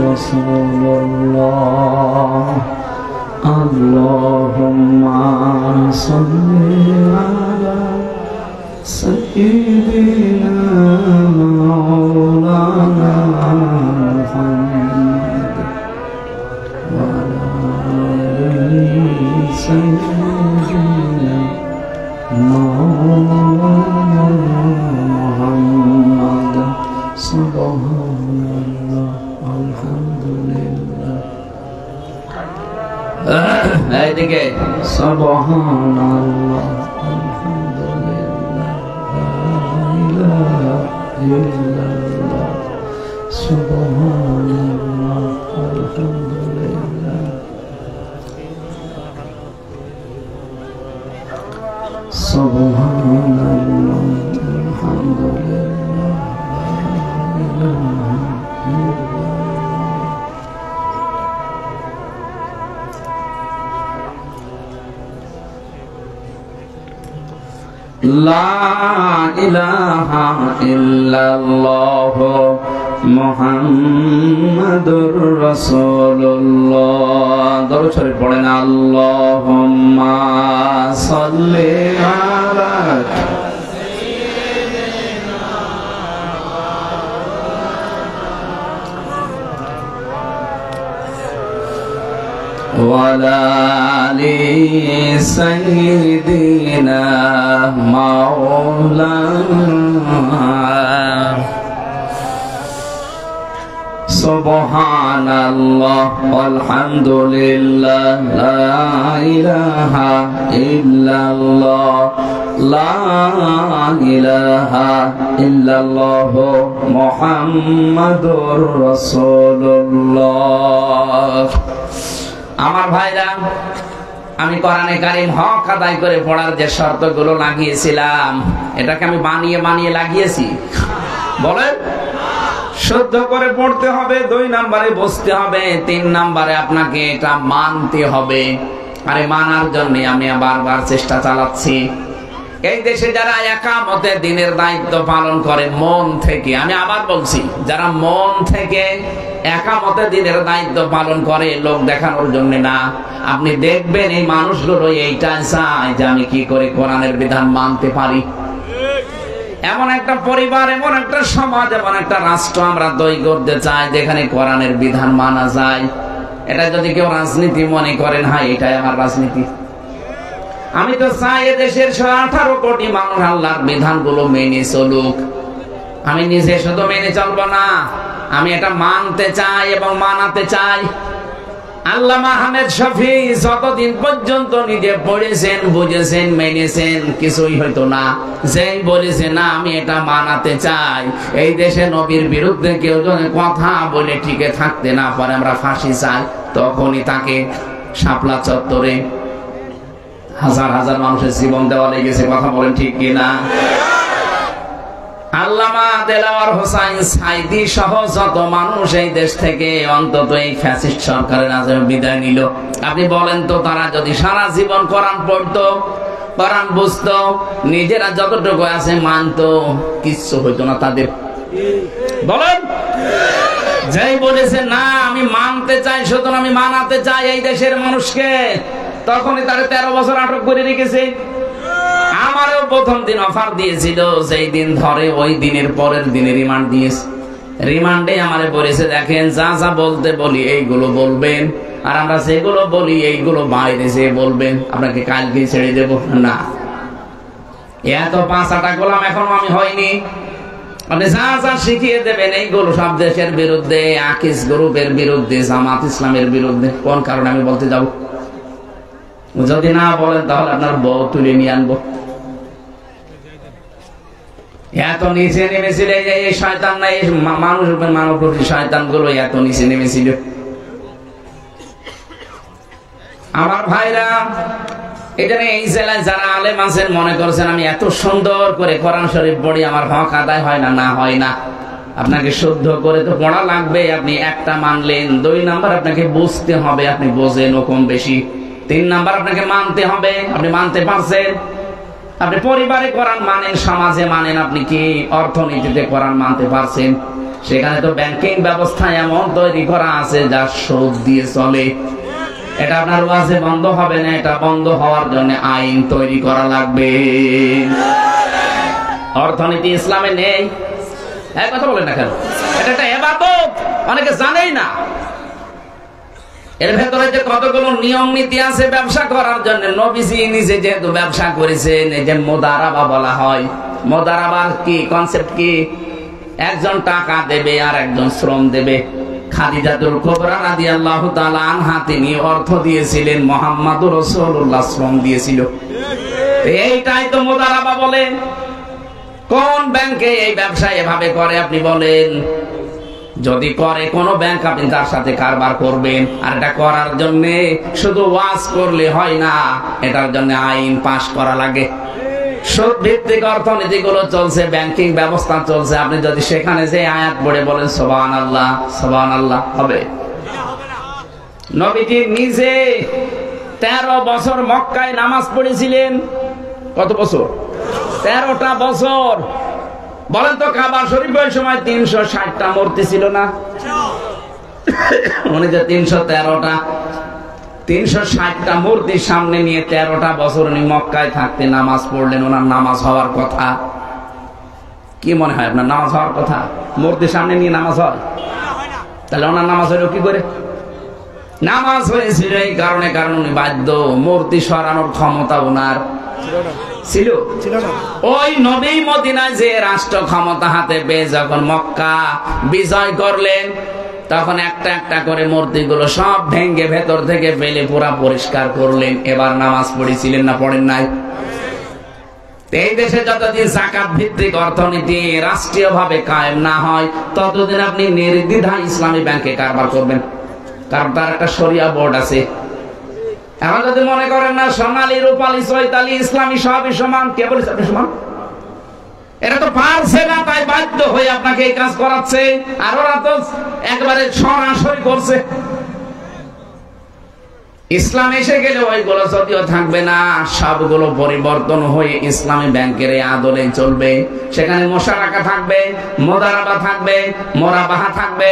রাসূলুল্লাহ আল্লাহুম্মা সাল্লি আলা সাইয়্যিদিনা মাওলানা মুহাম্মাদ ওয়া আলা আলি সাইয়্যিদিনা মাওলানা মুহাম্মাদ সুবহানাল্লাহ আলহামদুলিল্লাহ। এইদিকে সুবহানাল্লাহ আলহামদুলিল্লাহ লা ইলাহা ইল্লাল্লাহ সুবহানাল্লাহ আলহামদুলিল্লাহ সুবহানাল্লাহ আলহামদুলিল্লাহ লা ইলাহা ইল্লাল্লাহ মুহাম্মাদুর রাসূলুল্লাহ। দরুদ শরীফ পড়েন। আল্লাহুম্মা সাল্লি আলা ওয়ালা আলি সাইয়্যিদিনা মাওলানা সুবহানাল্লাহ আলহামদুলিল্লাহ লা ইলাহা ইল্লাল্লাহ লা ইলাহা ইল্লাল্লাহ মুহাম্মাদুর রাসূলুল্লাহ। আমার ভাইরা, আমি কোরআনে কারীম হক আদায় করে পড়ার যে শর্তগুলো লাগিয়েছিলাম, এটাকে আমি বানিয়ে লাগিয়েছি? বলেন, শুদ্ধ করে পড়তে হবে, 2 নম্বরে বসতে হবে, 3 নম্বরে আপনাকে এটা মানতে হবে। আরে মানার জন্য আমি বারবার চেষ্টা চালাচ্ছি। এই দেশে যারা একামতে দিনের দায়িত্ব পালন করে মন থেকে, আমি আবার বলছি, যারা মন থেকে একামতে দিনের দায়িত্ব পালন করে লোক দেখানোর জন্য না, আপনি দেখবেন এই মানুষগুলো এইটা চায় যে আমি কি করে কোরআনের বিধান মানতে পারি। এমন একটা পরিবার, এমন একটা সমাজ, এমন একটা রাষ্ট্র আমরা তৈরি করতে চাই যেখানে কোরআনের বিধান মানা যায়। এটা যদি কেউ রাজনীতি মনে করেন, হ্যাঁ এটাই আমার রাজনীতি। আমি তো চাই এদেশের 18 কোটি মানুষ আল্লাহর বিধানগুলো মেনে চলুক। আমি নিজে শুধু মেনে চলবো না, আমি এটা মানতে চাই এবং মানাতে চাই। আল্লামা আহমেদ শফী যতদিন পর্যন্ত নিজে পড়েছেন, বুঝেছেন, মেনেছেন, কিছুই হয়তো না। যেই বলেছে না আমি এটা মানাতে চাই, এই দেশে নবীর বিরুদ্ধে কেউ যদি কথা বলে টিকে থাকতে না পারে, আমরা ফাঁসি চাই, তখনই তাকে শাপলা চত্বরে হাজার হাজার মানুষের জীবন দেওয়া লেগেছে। কথা বলেন ঠিক কিনা? আল্লামা দেলাওয়ার হোসাইন সাইদি সহ যত মানুষ এই দেশ থেকে অন্তত এই ফ্যাসিস্ট সরকারের আজকে বিদায় নিল, আপনি বলেন তো তারা যদি সারা জীবন কোরআন পড়তো, কোরআন বুঝতো, নিজেরা যতটুকু আছে মানতো, কিচ্ছু হইতো না তাদের। বলেন, যেই বলেছে না আমি মানতে চাই, সুতরাং আমি মানাতে চাই এই দেশের মানুষকে, তখনই তারা 13 বছর আটক করে রেখেছে। আমারও প্রথম দিন অফার দিয়েছিল, যেই দিন ধরে ওই দিনের পরের দিনে রিমান্ড দিয়েছে। রিমান্ডে আমারে বলেছে দেখেন যা যা বলতে বলি এইগুলো বলবেন, আর আমরা যেগুলো বলি এইগুলো বাইরে যেয়ে বলবেন, আপনাকে কালকে ছেড়ে দেব না। এত 5-8 গোলাম এখনো আমি হয়নি। আপনি যা যা শিখিয়ে দেবেন এইগুলো সব দেশের বিরুদ্ধে, আকিস গ্রুপের বিরুদ্ধে, জামাত ইসলামের বিরুদ্ধে। কোন কারণে আমি বলতে যাব? যদি না বলেন তাহলে আপনার বউ তুলে নিয়ে আনবো। এত নিচে নেমেছিল এই শয়তান, না এই মানুষ মানব শয়তান গুলো এত নিচে নেমেছিল। আমার ভাইরা, এখানে এই জেলায় যারা আলেম আছেন মনে করছেন আমি এত সুন্দর করে কোরআন শরীফ পড়ি, আমার হক আদায় হয় না? না হয় না। আপনাকে শুদ্ধ করে তো পড়া লাগবে। আপনি একটা মানলেন, 2 নাম্বার আপনাকে বুঝতে হবে, আপনি বোঝেন ও কম বেশি। 3 নাম্বার আপনাকে মানতে হবে, আপনি মানতে পারছেন। আপনি পরিবারে কোরআন মানেন, সমাজে মানেন, আপনি কি অর্থনীতিতে কোরআন মানতে পারছেন? সেখানে তো ব্যাংকিং ব্যবস্থা এমন তৈরি করা আছে যা সুদ দিয়ে চলে। এটা আপনার ওয়াজে বন্ধ হবে না, এটা বন্ধ হওয়ার জন্য আইন তৈরি করা লাগবে। অর্থনীতি ইসলামে নেই, এক কথা বলেন না কেন? এটা একটা ইবাদত, অনেকে জানেই না। এর ভেতরে যে কতগুলো নিয়ম নীতি আছে ব্যবসা করার জন্য। নবীজি নিজে যেহেতু ব্যবসা করেছেন, এই যে মুদারাবা বলা হয়, মুদারাবার কি কনসেপ্ট কি? একজন টাকা দেবে আর একজন শ্রম দেবে। খাদিজাতুল কুবরা রাদিয়াল্লাহু তাআলা আনহা তিনি অর্থ দিয়েছিলেন, মুহাম্মদুর রাসূলুল্লাহ শ্রম দিয়েছিল। এইটাই তো মুদারাবা বলে। কোন ব্যাংকে এই ব্যবসা এভাবে করে আপনি বলেন? যদি করে কোন ব্যাংক, আপনি তার সাথে কারবার করবেন। আর এটা করার জন্য শুধু ওয়াজ করলে হয় না, এটার জন্য আইন পাশ করা লাগে। সুদ ভিত্তিক অর্থনীতি গুলো চলছে, ব্যাংকিং ব্যবস্থা চলছে। আপনি যদি সেখানে যে আয়াত পড়ে বলেন সুবহানাল্লাহ সুবহানাল্লাহ, হবে? নবীজি নিজে 13 বছর মক্কায় নামাজ পড়েছিলেন। কত বছর? 13টা বছর। বলেন তো, কাবা শরীফের সময় 360টা মূর্তি ছিল না? উনি যে 360টা মূর্তির সামনে নিয়ে 13টা বছর উনি মক্কায় থাকতে নামাজ পড়লেন। ওনার নামাজ হওয়ার কথা। কি মনে হয় আপনার নামাজ হওয়ার কথা? মূর্তির সামনে নিয়ে নামাজ হয়? তাহলে ওনার নামাজ হলো কি করে? নামাজ হয়েছিল এই কারণে, কারণ উনি বাধ্য। মূর্তি সরানোর ক্ষমতা ওনার ছিল না। ওই নবী মদিনায় যে রাষ্ট্র ক্ষমতা হাতে পেয়ে যখন মক্কা বিজয় করলেন, তখন একটা একটা করে মূর্তিগুলো সব ভেঙ্গে ভেতর থেকে ফেলে পুরা পরিষ্কার করলেন। এবার নামাজ পড়েছিলেন না পড়েন নাই? এই দেশে যতদিন যাকাত ভিত্তিক অর্থনীতি রাষ্ট্রীয় ভাবে কায়েম না হয় ততদিন আপনি নির্দ্বিধায় ইসলামী ব্যাংকে কারবার করবেন, কারণ তার একটা শরিয়া বোর্ড আছে। এখন যদি মনে করেন না সোনালী রূপালী চৈতালি ইসলামী সবই সমান, কে বলেছে আপনি সমান? এটা তো পারছে না, তাই বাধ্য হয়ে আপনাকে এই কাজ করাচ্ছে। আর ওরা তো একবারে সরাসরি করছে। ইসলাম এসে গেলে ওইগুলো যদিও থাকবে না, সবগুলো পরিবর্তন হয়ে ইসলামী ব্যাংকের আদলে চলবে। সেখানে মোশারাকা থাকবে, মুদারাবা থাকবে, মোরাবাহা থাকবে,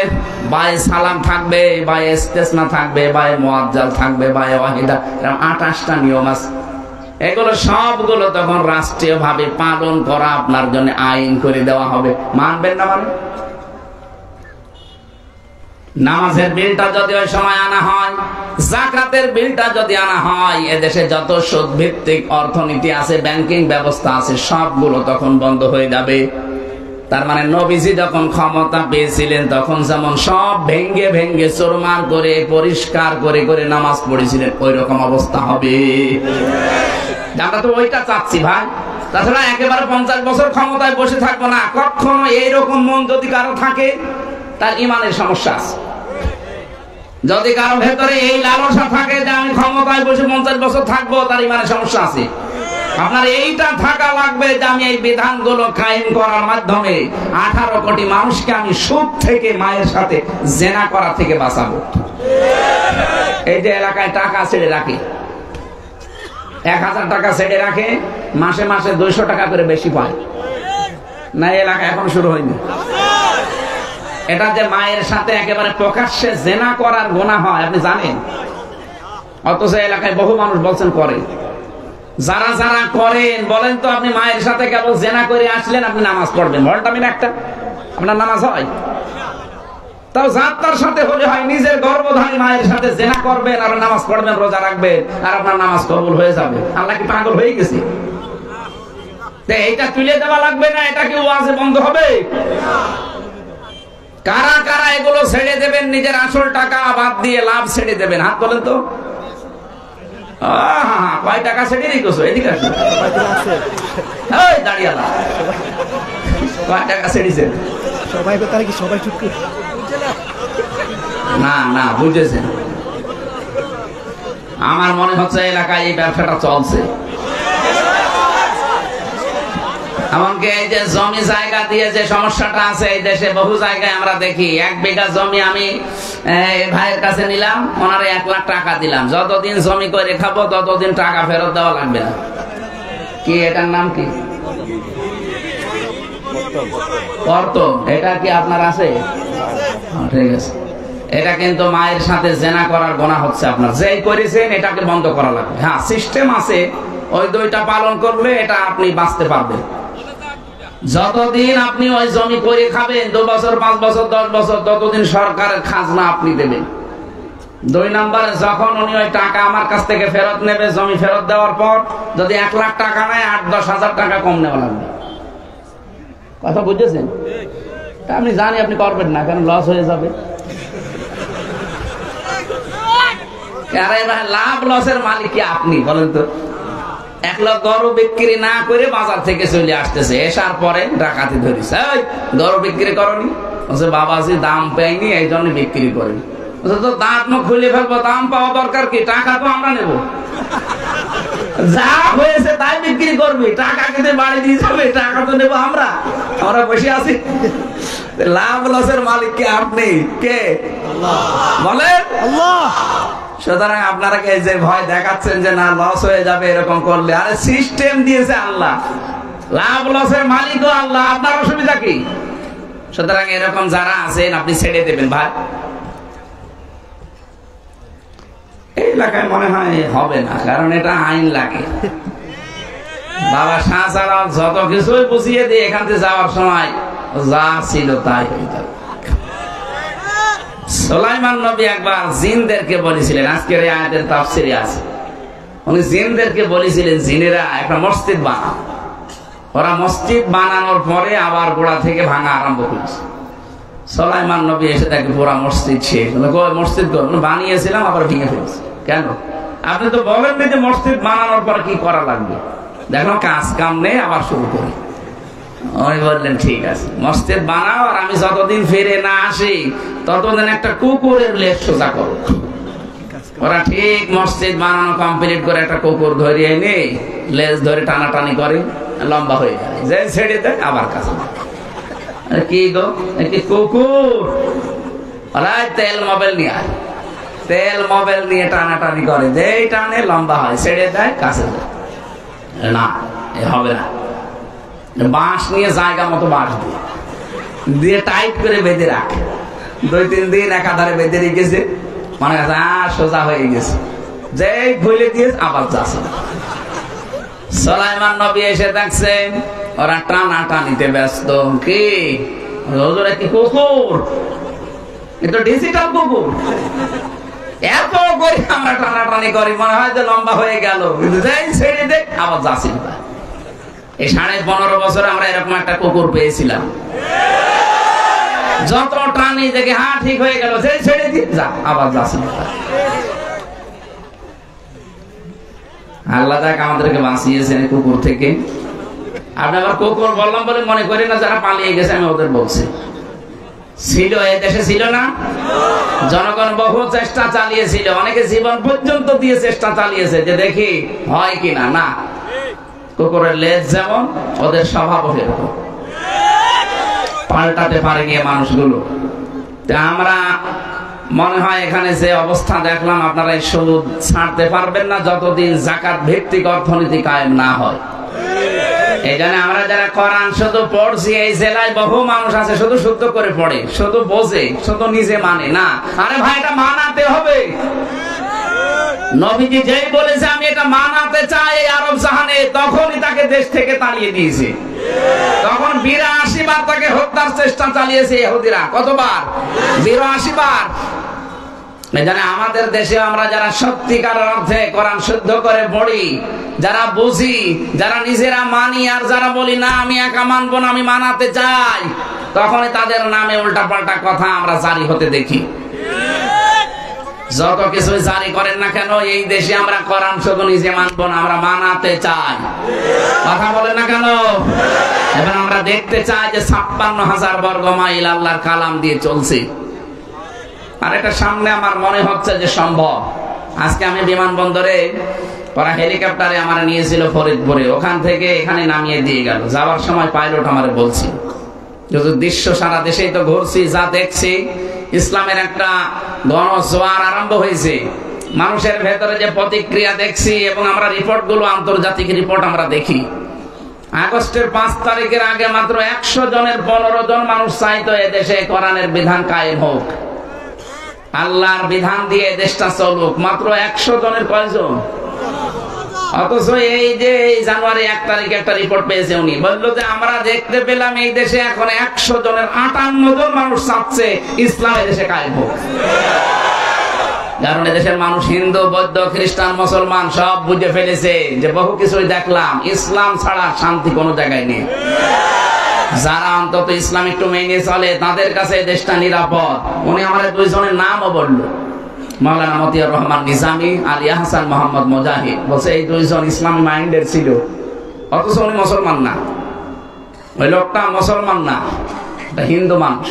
বায়ে সালাম থাকবে, বায়ে ইস্তেসনা থাকবে, বায়ে মুআজ্জাল থাকবে, বায়ে ওয়াহিদা, এরকম 28টা নিয়ম আছে। এগুলো সবগুলো তখন রাষ্ট্রীয় ভাবে পালন করা আপনার জন্য আইন করে দেওয়া হবে। মানবেন না? মানে নামাজের বিলটা যদি ওই সময় আনা হয়, যাকাতের বিলটা যদি আনা হয়, এদেশে যত সুদ ভিত্তিক অর্থনীতি আছে, ব্যাংকিং ব্যবস্থা আছে, সবগুলো তখন বন্ধ হয়ে যাবে। তার মানে নবীজি যখন ক্ষমতা পেয়েছিলেন তখন যেমন সব ভেঙ্গে ভেঙ্গে চুরমার করে পরিষ্কার করে করে নামাজ পড়েছিলেন, ওই রকম অবস্থা হবে। আমরা তো ওইটা চাচ্ছি ভাই। তাছাড়া একেবারে 50 বছর ক্ষমতায় বসে থাকবো না। কখনো এইরকম মন যদি কারো থাকে, তার ইমানের সমস্যা আছে। যদি কারো ভেতরে এই লালসা থাকে যে আমি ক্ষমতায় বসে 50 বছর থাকবো, তার ইমানের সমস্যা আছে। আপনার এইটা থাকা লাগবে যে আমি এই বিধানগুলো কায়েম করার মাধ্যমে 18 কোটি মানুষকে আমি সুদ থেকে, মায়ের সাথে জেনা করা থেকে বাঁচাবো। এই যে এলাকায় টাকা ছেড়ে রাখে, 1000 টাকা ছেড়ে রাখে, মাসে মাসে 200 টাকা করে বেশি পায় না? এলাকা এখন শুরু হয়নি। এটা যে মায়ের সাথে একেবারে প্রকাশ্যে জেনা করার গুনাহ হয়, আপনি জানেন? অথচ এলাকায় বহু মানুষ বলছেন করে। যারা যারা করেন বলেন তো, আপনি মায়ের সাথে কেবল জেনা করে আসলেন, আপনি নামাজ পড়বেন, ভল্টামিন একটা, আপনার নামাজ হয়? তাও যাত্রার সাথে হলে হয়, নিজের গর্ভধারী মায়ের সাথে জেনা করবেন আর নামাজ পড়বেন, রোজা রাখবেন, আর আপনার নামাজ কবুল হয়ে যাবে। আল্লাহ কি পাগল হয়ে গেছে? এইটা তুলে দেওয়া লাগবে না? এটা কি ওয়াজে বন্ধ হবে? কারা কারা এগুলো ছেড়ে দেবেন? নিজের আসল টাকা বাদ দিয়ে লাভ ছেড়ে দেবেন, হাত তোলেন তো। কয় টাকা ছেড়ে রেখেছো? এদিকে আসো। এই দাঁড়িয়ালা, কয় টাকা ছেড়েছেন? সবাই তারা কি সবাই ঠিক না না, বুঝেছেন? আমার মনে হচ্ছে এলাকায় এই ব্যবসাটা চলছে। এমনকি এই যে জমি জায়গা দিয়ে যে সমস্যাটা আছে এই দেশে, বহু জায়গায় আমরা দেখি 1 বিঘা জমি আমি ভাইয়ের কাছে নিলাম, ওনারে 1 লাখ টাকা দিলাম, যতদিন জমি করে খাবো ততদিন টাকা ফেরত দেওয়া লাগবে না। কি এটার নাম কি? অর্থ। এটা কি আপনার আছে? ঠিক আছে। এটা কিন্তু মায়ের সাথে জেনা করার গুনাহ হচ্ছে আপনার। যেই করেছেন এটাকে বন্ধ করা লাগবে। হ্যাঁ, সিস্টেম আছে, ওই 2টা পালন করলে এটা আপনি বাঁচতে পারবেন। যতদিন আপনি ওই জমি করে খাবেন, 2 বছর 5 বছর 10 বছর, ততদিন সরকারের খাজনা আপনি দেবেন। 2 নম্বরে যখন উনি ওই টাকা আমার কাছ থেকে ফেরত নেবে, জমি ফেরত দেওয়ার পর যদি 1 লাখ টাকা নেয়, 8-10 হাজার টাকা কম নেওয়া লাগবে। কথা বুঝেছেন? আমি জানি আপনি করবেন না, কারণ লস হয়ে যাবে। লাভ লসের মালিক কি আপনি বলেন তো? 1 লাখ গরু বিক্রি না করে বাজার থেকে চলে আসতেছে, এসার পরে ডাকাতি ধরিছে। গরু বিক্রি করনি? বলছে বাবাজি দাম পাইনি, এই জন্য বিক্রি করেনি। তো দাঁত মুখ খুলে ফেলবো, দাম পাওয়া দরকার কি? টাকা তো আমরা নেব, যা হয়েছে তাই বিক্রি করবি, টাকা কিন্তু বাড়ি দিয়ে যাবে, টাকা তো নেবো আমরা বসে আছি। লাভ লসের মালিক কে? আপনি কে? বলেন আল্লাহ। সুতরাং আপনারা এই যে ভয় দেখাচ্ছেন যে না লস হয়ে যাবে এরকম করলে, আরে সিস্টেম দিয়েছে আল্লাহ, লাভ লসের মালিকও আল্লাহ, আপনার অসুবিধা কি? সুতরাং এরকম যারা আছেন আপনি ছেড়ে দেবেন ভাই। এই এলাকায় মনে হয় হবে না, কারণ এটা আইন লাগে। বাবা শাহজালাল যত কিছুই বুঝিয়ে দিয়ে এখান থেকে যাওয়ার সময় যা ছিল তাই হয়ে যাবে। সুলাইমান নবী একবার জিনদেরকে বলেছিলেন, আজকের এই আয়াতের তাফসিরে আছে, উনি জিনদেরকে বলেছিলেন জিনেরা একটা মসজিদ বানাও। ওরা মসজিদ বানানোর পরে আবার গোড়া থেকে ভাঙা আরম্ভ করেছে। সুলাইমান নবী এসে তাকে পুরা মসজিদ শেষ, মসজিদ বানিয়েছিলাম আবার ভেঙে ফেলছি। কেন? আপনি তো বলেননি যে মসজিদ বানানোর পর কি করা লাগবে, দেখো কাজ কাম নেই, আবার শুরু করি। উনি বললেন ঠিক আছে, মসজিদ বানাও, আর আমি যতদিন ফিরে না আসি ততদিন একটা কুকুরের লেজ সোজা করো। ওরা ঠিক মসজিদ বানানো কমপ্লিট করে একটা কুকুর ধরিয়ে এনে লেজ ধরে টানাটানি করে, লম্বা হয়ে যায়, যে ছেড়ে দেয় আবার কাছে। কি গো, কি কুকুর? তেল মোবাইল নিয়ে আয়, তেল মোবাইল নিয়ে টানাটানি করে, যেই টানে লম্বা হয়, ছেড়ে দেয় কাছে দেয়। না, এ হবে না। বাঁশ নিয়ে জায়গা মতো বাঁশ দিয়ে টাইট করে বেঁধে রাখে, 2-3 দিন একাধারে বেঁধে রেখেছে, মনে কাছে সোজা হয়ে গেছে, যেই খুলে দিয়ে আবার যাচ্ছে। সুলাইমান নবী এসে দেখছেন ওরা টানাটানিতে ব্যস্ত। কি হুজুর, কি কুকুর? এটা ডিজিটাল কুকুর। এত করে আমরা টানাটানি করি, মনে হয় যে লম্বা হয়ে গেল, কিন্তু যাই ছেড়ে দে আবার যাচ্ছি। এই 15.5 বছরে আমরা এরকম একটা কুকুর পেয়েছিলাম, যত টানি দেখে হ্যাঁ ঠিক হয়ে গেল, যে ছেড়ে দিয়ে যা আবার যাচ্ছি। আল্লাহ তাআলা আমাদেরকে বাঁচিয়েছেন কুকুর থেকে। আপনি আবার কুকুর বললাম বলে মনে করি না যারা পালিয়ে গেছে আমি ওদের বলছি। ছিল, এই দেশে ছিল না? জনগণ বহু চেষ্টা চালিয়েছিল, অনেকে জীবন পর্যন্ত দিয়ে চেষ্টা চালিয়েছে যে দেখি হয় কিনা। না, কুকুরের লেজ যেমন ওদের স্বভাব এরকম, পাল্টাতে পারেনি মানুষগুলো। আমরা মনে হয় এখানে যে অবস্থা দেখলাম, আপনারা এই সুদ ছাড়তে পারবেন না যতদিন যাকাত ভিত্তিক অর্থনীতি কায়েম না হয়। এই জন্য আমরা যারা কোরআন শুধু পড়ছি, এই জেলায় বহু মানুষ আছে শুধু শুদ্ধ করে পড়ে, শুধু বোঝে, শুধু নিজে মানে না। আরে ভাই, এটা মানাতে হবে। নবীজি যেই বলেছে আমি এটা মানাতে চাই এই আরব জাহানে, তখনই তাকে দেশ থেকে তাড়িয়ে দিয়েছে। তখন 82 বার তাকে হত্যার চেষ্টা চালিয়েছে ইহুদিরা। কতবার? 82 বার। জানে আমাদের দেশে আমরা যারা সত্যিকার অর্থে কোরআন শুদ্ধ করে পড়ি, যারা বুঝি, যারা নিজেরা মানি, আর যারা বলি না আমি একা মানবো না, আমি মানাতে চাই, তখনই তাদের নামে উল্টাপাল্টা কথা আমরা জারি হতে দেখি। যত কিছু জারি করেন না কেন, এই দেশে আমরা কোরআন শুধু নিজে মানবো না, আমরা মানাতে চাই। কথা বলেন না কেন? এবার আমরা দেখতে চাই যে 56,000 বর্গ মাইল আল্লাহর কালাম দিয়ে চলছে। আর এটা সামনে আমার মনে হচ্ছে যে সম্ভব। আজকে আমি বিমানবন্দরে, ওরা হেলিকপ্টারে আমার নিয়েছিল ফরিদপুরে, ওখান থেকে এখানে নামিয়ে দিয়ে গেল। যাওয়ার সময় পাইলট আমার বলছি, দৃশ্য সারা দেশেই তো ঘুরছি, যা দেখছি, ইসলামের একটা গণজোয়ার আরম্ভ হয়েছে। মানুষের ভেতরে যে প্রতিক্রিয়া দেখছি, এবং আমরা রিপোর্টগুলো, আন্তর্জাতিক রিপোর্ট আমরা দেখি। আগস্টের 5 তারিখের আগে মাত্র 100 জনের 15 জন মানুষ চাইতো এদেশে কোরআনের বিধান কায়েম হোক, আল্লাহর বিধান দিয়ে দেশটা চলুক। মাত্র 100 জনের কয়জন? অথচ এই যে জানুয়ারি 1 তারিখে একটা রিপোর্ট পেয়েছে, উনি বললো যে আমরা দেখতে পেলাম এই দেশে এখন 100 জনের 58 জন মানুষ চাচ্ছে ইসলাম এদেশে কায়েম হোক। কারণ এদেশের মানুষ হিন্দু, বৌদ্ধ, খ্রিস্টান, মুসলমান সব বুঝে ফেলেছে যে বহু কিছুই দেখলাম, ইসলাম ছাড়া শান্তি কোনো জায়গায় নেই। যারা অন্তত ইসলাম একটু মেনে চলে তাদের কাছে দেশটা নিরাপদ। উনি আমাদের 2 জনের নামও বললো, মাওলানা মতিয়ার রহমান নিজামী, আলী হাসান মোহাম্মদ মুজাহিদ। বলছে এই 2 জন ইসলামী মাইন্ডের ছিল, অথচ উনি মুসলমান না। ওই লোকটা মুসলমান না, হিন্দু মানুষ।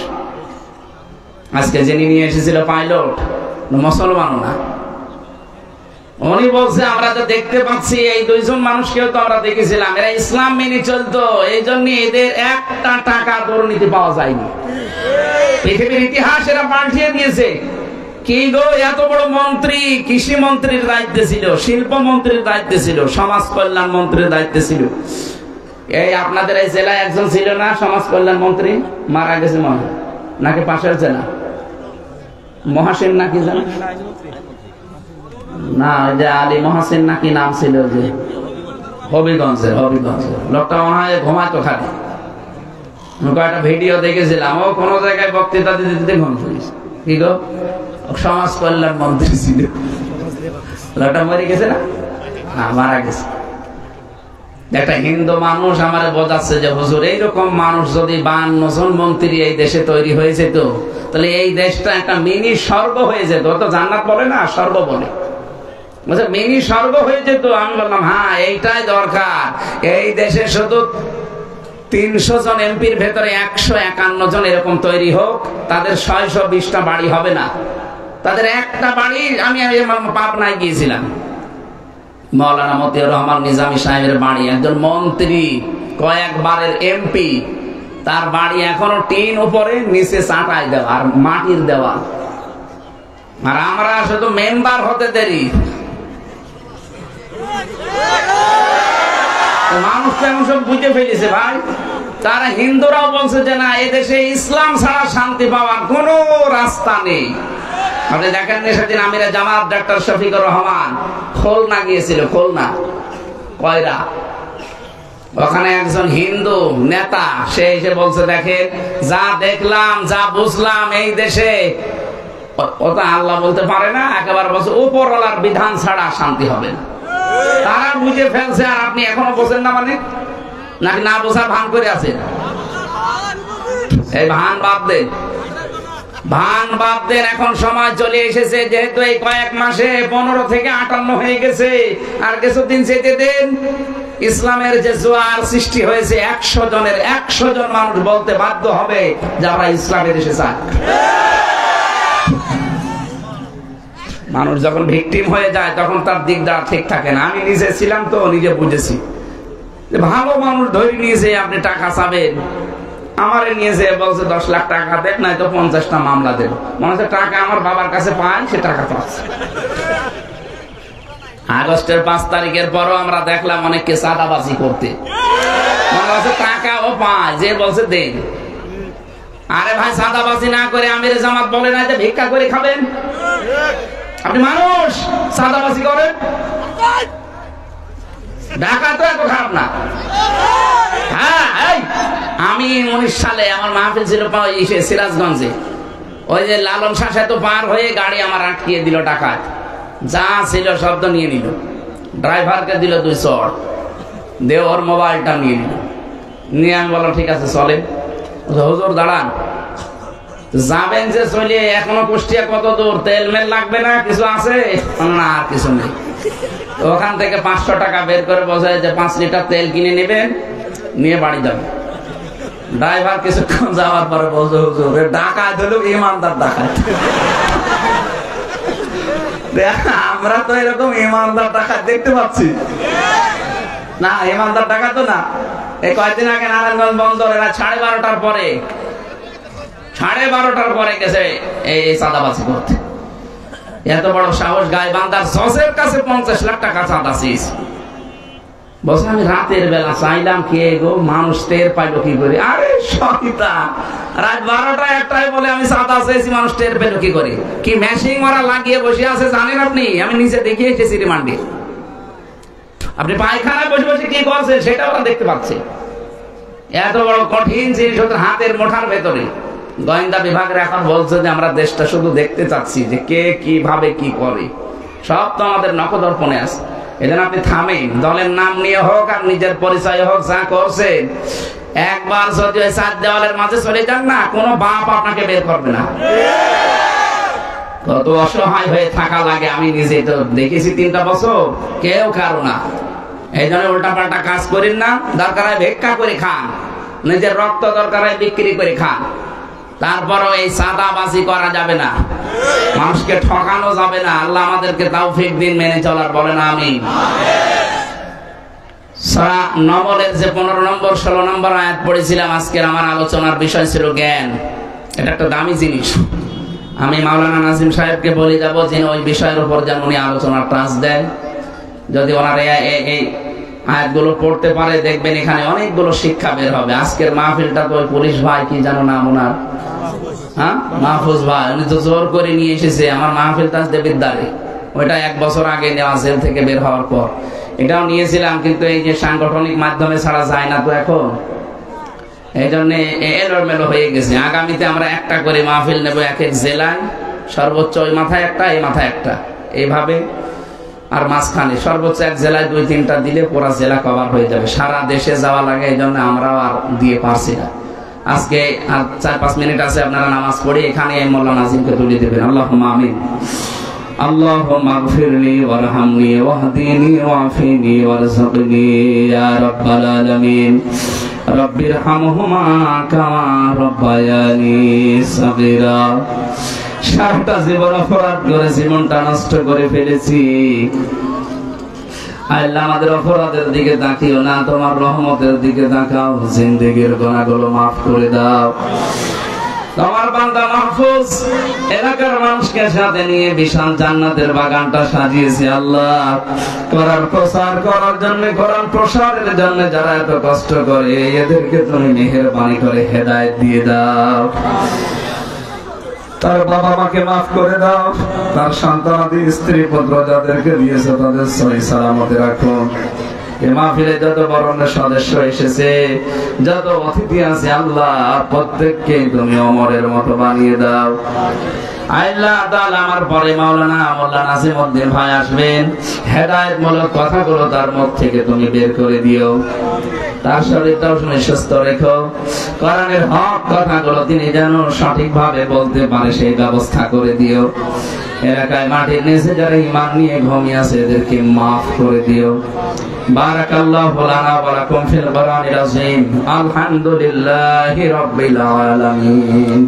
আজকে যিনি নিয়ে এসেছিল পাইলট, মুসলমানও না। উনি বলছে আমরা তো দেখতে পাচ্ছি এই 2 জন মানুষকেও তো আমরা দেখেছিলাম, এরা ইসলাম মেনে চলতো, এই জন্য এদের একটা টাকা দুর্নীতি পাওয়া যায়নি। পৃথিবীর ইতিহাস এরা পাল্টিয়ে দিয়েছে। কি গো, এত বড় মন্ত্রী, কৃষি মন্ত্রীর দায়িত্বে ছিল, শিল্প মন্ত্রীর দায়িত্বে ছিল, সমাজ কল্যাণ মন্ত্রীর দায়িত্বে ছিল। এই আপনাদের এই জেলায় একজন ছিল না সমাজ কল্যাণ মন্ত্রী, মারা গেছে মনে হয়, নাকি পাশের জেলা মহাসেন নাকি জানেন না, ওই যে আলী মহাসেন নাকি নাম ছিল, যে হবিগঞ্জের লোকটা মনে হয় ঘুমাতো খালি। কয়েকটা ভিডিও দেখেছিলাম, ও কোন জায়গায় বক্তৃতা দিতে দিতে ঘুম পড়েছে। কি গো, সমাজ কল্যাণ মন্ত্রী ছিল, লোকটা মরে গেছে না, মারা গেছে। একটা হিন্দু মানুষ আমারে বোঝাচ্ছে যে হুজুর এইরকম মানুষ যদি 52 জন মন্ত্রী এই দেশে তৈরি হয়েছে তো তাহলে এই দেশটা একটা মিনি স্বর্গ হয়ে যেত। তো জান্নাত বলে না, স্বর্গ বলে, বলছে মিনি স্বর্গ হয়ে যেত। আমি বললাম হ্যাঁ এইটাই দরকার। এই দেশে শুধু 300 জন এমপির ভেতরে 151 জন এরকম তৈরি হোক, তাদের 620টা বাড়ি হবে না, তাদের একটা বাড়ি। আমি পাবনায় গিয়েছিলাম, মাওলানা মতিউর রহমান নিজামী সাহেবের বাড়ি, একজন মন্ত্রী, কয়েকবারের এমপি, তার বাড়ি এখনো টিন উপরে, নিচে চাটাই দেওয়া আর মাটির দেওয়া। আর আমরা শুধু মেম্বার হতে দেরি। মানুষ তো এমন সব বুঝে ফেলেছে ভাই। তারা হিন্দুরাও বলছে যে না, এদেশে ইসলাম ছাড়া শান্তি পাওয়ার কোন রাস্তা নেই। আপনি দেখেন সেদিন আমিরে জামাত ডাক্তার শফিকুর রহমান খুলনা গিয়েছিল, খুলনা কয়রা, ওখানে একজন হিন্দু নেতা সে এসে বলছে দেখেন যা দেখলাম যা বুঝলাম এই দেশে, ও তো আল্লাহ বলতে পারে না, একেবারে বলছে উপরওয়ালার বিধান ছাড়া শান্তি হবে না। তারা বুঝে ফেলছে আর আপনি এখনো বোঝেন না, মানে নাকি না বোঝার ভান করে আছেন? এই ভান বাদ দেন, ভান বাদ দেন। এখন সময় চলে এসেছে, যেহেতু এই কয়েক মাসে 15 থেকে 58 হয়ে গেছে, আর কিছুদিন যেতে দেন, ইসলামের যে জোয়ার সৃষ্টি হয়েছে 100 জনের 100 জন মানুষ বলতে বাধ্য হবে যে আমরা ইসলামের দেশে চাই। মানুষ যখন ভিকটিম হয়ে যায় তখন তার দিকদার ঠিক থাকে না। আমি নিজে ছিলাম তো নিজে বুঝেছি। ভালো মানুষ ধরে নিয়েছে আপনি টাকা চাবেন, আমারে নিয়েছে বলছে 10 লাখ টাকা দেন, নাই তো 50টা মামলা দেব। মনে হচ্ছে টাকা আমার বাবার কাছে পায়, সে টাকা পাচ্ছে। আগস্টের 5 তারিখের পরও আমরা দেখলাম অনেককে চাঁদাবাজি করতে, মনে হচ্ছে টাকাও পায়, যে বলছে দেন। আরে ভাই চাঁদাবাজি না করে আমিরে জামাত বলে না যে ভিক্ষা করে খাবেন। আপনি মানুষ চাঁদাবাজি করেন, ঢাকা তো এত খারাপ না। হ্যাঁ, আমি 19 সালে আমার মাহফিল ছিল সিরাজগঞ্জে, ওই যে লালন শাহ সেতু পার হয়ে গাড়ি আমার আটকিয়ে দিল, ডাকাত যা ছিল শব্দ নিয়ে নিল, ড্রাইভারকে দিল 2 চড়, দিয়ে ওর মোবাইলটা নিয়ে নিল। নিয়ে আমি বললাম ঠিক আছে চলেন। হুজুর দাঁড়ান, যাবেন যে চলে, এখনো কুষ্টিয়া কত দূর, তেল মেল লাগবে না, কিছু আছে না? আর কিছু নেই। ওখান থেকে 500 টাকা বের করে বোঝায় যে 5 লিটার তেল কিনে নেবেন, নিয়ে বাড়ি যাবেন। ড্রাইভার কিছুক্ষণ যাওয়ার পরে বলছে হুজুর ডাকাত হলো ইমানদার ডাকাত। আমরা তো এরকম ইমানদার ডাকাত দেখতে পাচ্ছি না, ইমানদার ডাকাত তো না। এই কয়েকদিন আগে নারায়ণগঞ্জ বন্দর এরা 12:30টার পরে 12:30টার পরে গেছে এই চাঁদাবাজি করতে। এত বড় সাহস, গাইবান্ধার জজের কাছে 50 লাখ টাকা চাঁদা চেয়েছে। বলছে আমি রাতের বেলা চাইলাম, কে গো মানুষ টের পাইলো কি করে? আরে শয়তান, রাত 12টা 1টায় বলে আমি চাঁদা চেয়েছি, মানুষ টের পেলো কি করে? কি মেশিং ওরা লাগিয়ে বসে আছে জানেন আপনি? আমি নিচে দেখিয়ে এসেছি রিমান্ডে। আপনি পায়খানায় বসে বসে কি করছেন সেটা ওরা দেখতে পাচ্ছে। এত বড় কঠিন জিনিস ওদের হাতের মুঠার ভেতরে। গোয়েন্দা বিভাগের এখন বলছে যে আমরা দেশটা শুধু দেখতে চাচ্ছি যে কে কিভাবে কি করে, সব তো আমাদের নখদর্পণে আছে। এজন্য আপনি থামেন, দলের নাম নিয়ে হোক আর নিজের পরিচয় হোক, যা করছেন একবার যদি ওই 4 দেওয়ালের মাঝে চলে যান না, কোনো বাপ আপনাকে বের করবে না। কত অসহায় হয়ে থাকা লাগে, আমি নিজে তো দেখেছি 3টা বছর, কেউ কারো না। এই জন্য উল্টাপাল্টা কাজ করেন না, দরকার হয় ভিক্ষা করে খান, নিজের রক্ত দরকার হয় বিক্রি করে খান, তারপরও এই চাঁদাবাজি করা যাবে না, মানুষকে ঠকানো যাবে না। আল্লাহ আমাদেরকে তৌফিক দিন মেনে চলার, বলেন আমিন। সূরা নমলের যে 15 নম্বর 16 নম্বর আয়াত পড়েছিলাম, আজকের আমার আলোচনার বিষয় ছিল জ্ঞান। এটা একটা দামি জিনিস। আমি মাওলানা নাজিম সাহেবকে বলে যাব যিনি ওই বিষয়ের উপর যেন উনি আলোচনার টাচ দেন। যদি ওনারা এই আয়াতগুলো পড়তে পারে, দেখবেন এখানে অনেকগুলো শিক্ষা বের হবে। আজকের মাহফিলটা তো ওই পুলিশ ভাই, কি জানো নাম ওনার, হ্যাঁ মাহফুজ ভাই, উনি তো জোর করে নিয়ে এসেছে। আমার মাহফিলটা দেবিদ্বারে, ওইটা 1 বছর আগে নেওয়া, জেল থেকে বের হওয়ার পর। এটাও নিয়েছিলাম, কিন্তু এই যে সাংগঠনিক মাধ্যমে ছাড়া যায় না তো এখন, এই জন্য এলোমেলো হয়ে গেছে। আগামীতে আমরা একটা করে মাহফিল নেব, এক এক জেলায়, সর্বোচ্চ ওই মাথায় একটা, এই মাথায় একটা, এইভাবে। আর মাঝখানে সর্বোচ্চ এক জেলায় 2-3টা দিলে পুরো জেলা কভার হয়ে যাবে। সারা দেশে যাওয়া লাগে, এই জন্য আমরাও আর দিয়ে পারছি না। আজকে আর 4-5 মিনিট আছে, আপনারা নামাজ পড়ে এখানে এই মোল্লা নাজিমকে তুলে দেবেন। আল্লাহুম্মা আমিন। اللهم اغفر لي وارحمني واهدني وعافني وارزقني يا رب العالمين رب ارحمهما كما ربياني صغيرا। সারাটা জীবন অপরাধ করে জীবনটা নষ্ট করে ফেলেছি। আল্লাহ আমাদের অপরাধের দিকে তাকিও না, তোমার রহমতের দিকে তাকাও। জিন্দেগীর গুনাহগুলো মাফ করে দাও। তোমার বান্দা মাহফুজ এলাকার মানুষকে সাথে নিয়ে বিশাল জান্নাতের বাগানটা সাজিয়েছে আল্লাহ। কোরআন প্রচার করার জন্য, কোরআন প্রসারের জন্য যারা এত কষ্ট করে, এদেরকে তুমি মেহেরবানি করে হেদায়েত দিয়ে দাও। তার বাবা মাকে মাফ করে দাও, তার সন্তানাদি স্ত্রী পুত্র যাদেরকে দিয়েছে তাদের সহি সালামতে রাখো। এ মাহফিলে যত বরণের সদস্য এসেছে, যত অতিথি আছে আল্লাহ, প্রত্যেককে তুমি ওমরের মতো বানিয়ে দাও। আল্লাহ তাআলা আমার পরে মাওলানা মোল্লা নাসিমউদ্দিন ভাই আসবেন, হেদায়েতমূলক কথাগুলো তার মুখ থেকে তুমি বের করে দিও। তার শরীরটাও তুমি সুস্থ রেখো। কোরআনের হক কথাগুলো তিনি যেন সঠিকভাবে বলতে পারে সেই ব্যবস্থা করে দিও। এলাকায় মাটির নিচে যারা ঈমান নিয়ে ঘুমিয়ে আছে এদেরকে মাফ করে দিও। বারাকাল্লাহু লানা ওয়া লাকুম ফিল কোরআনিল আযীম। আলহামদুলিল্লাহি রাব্বিল আলামিন।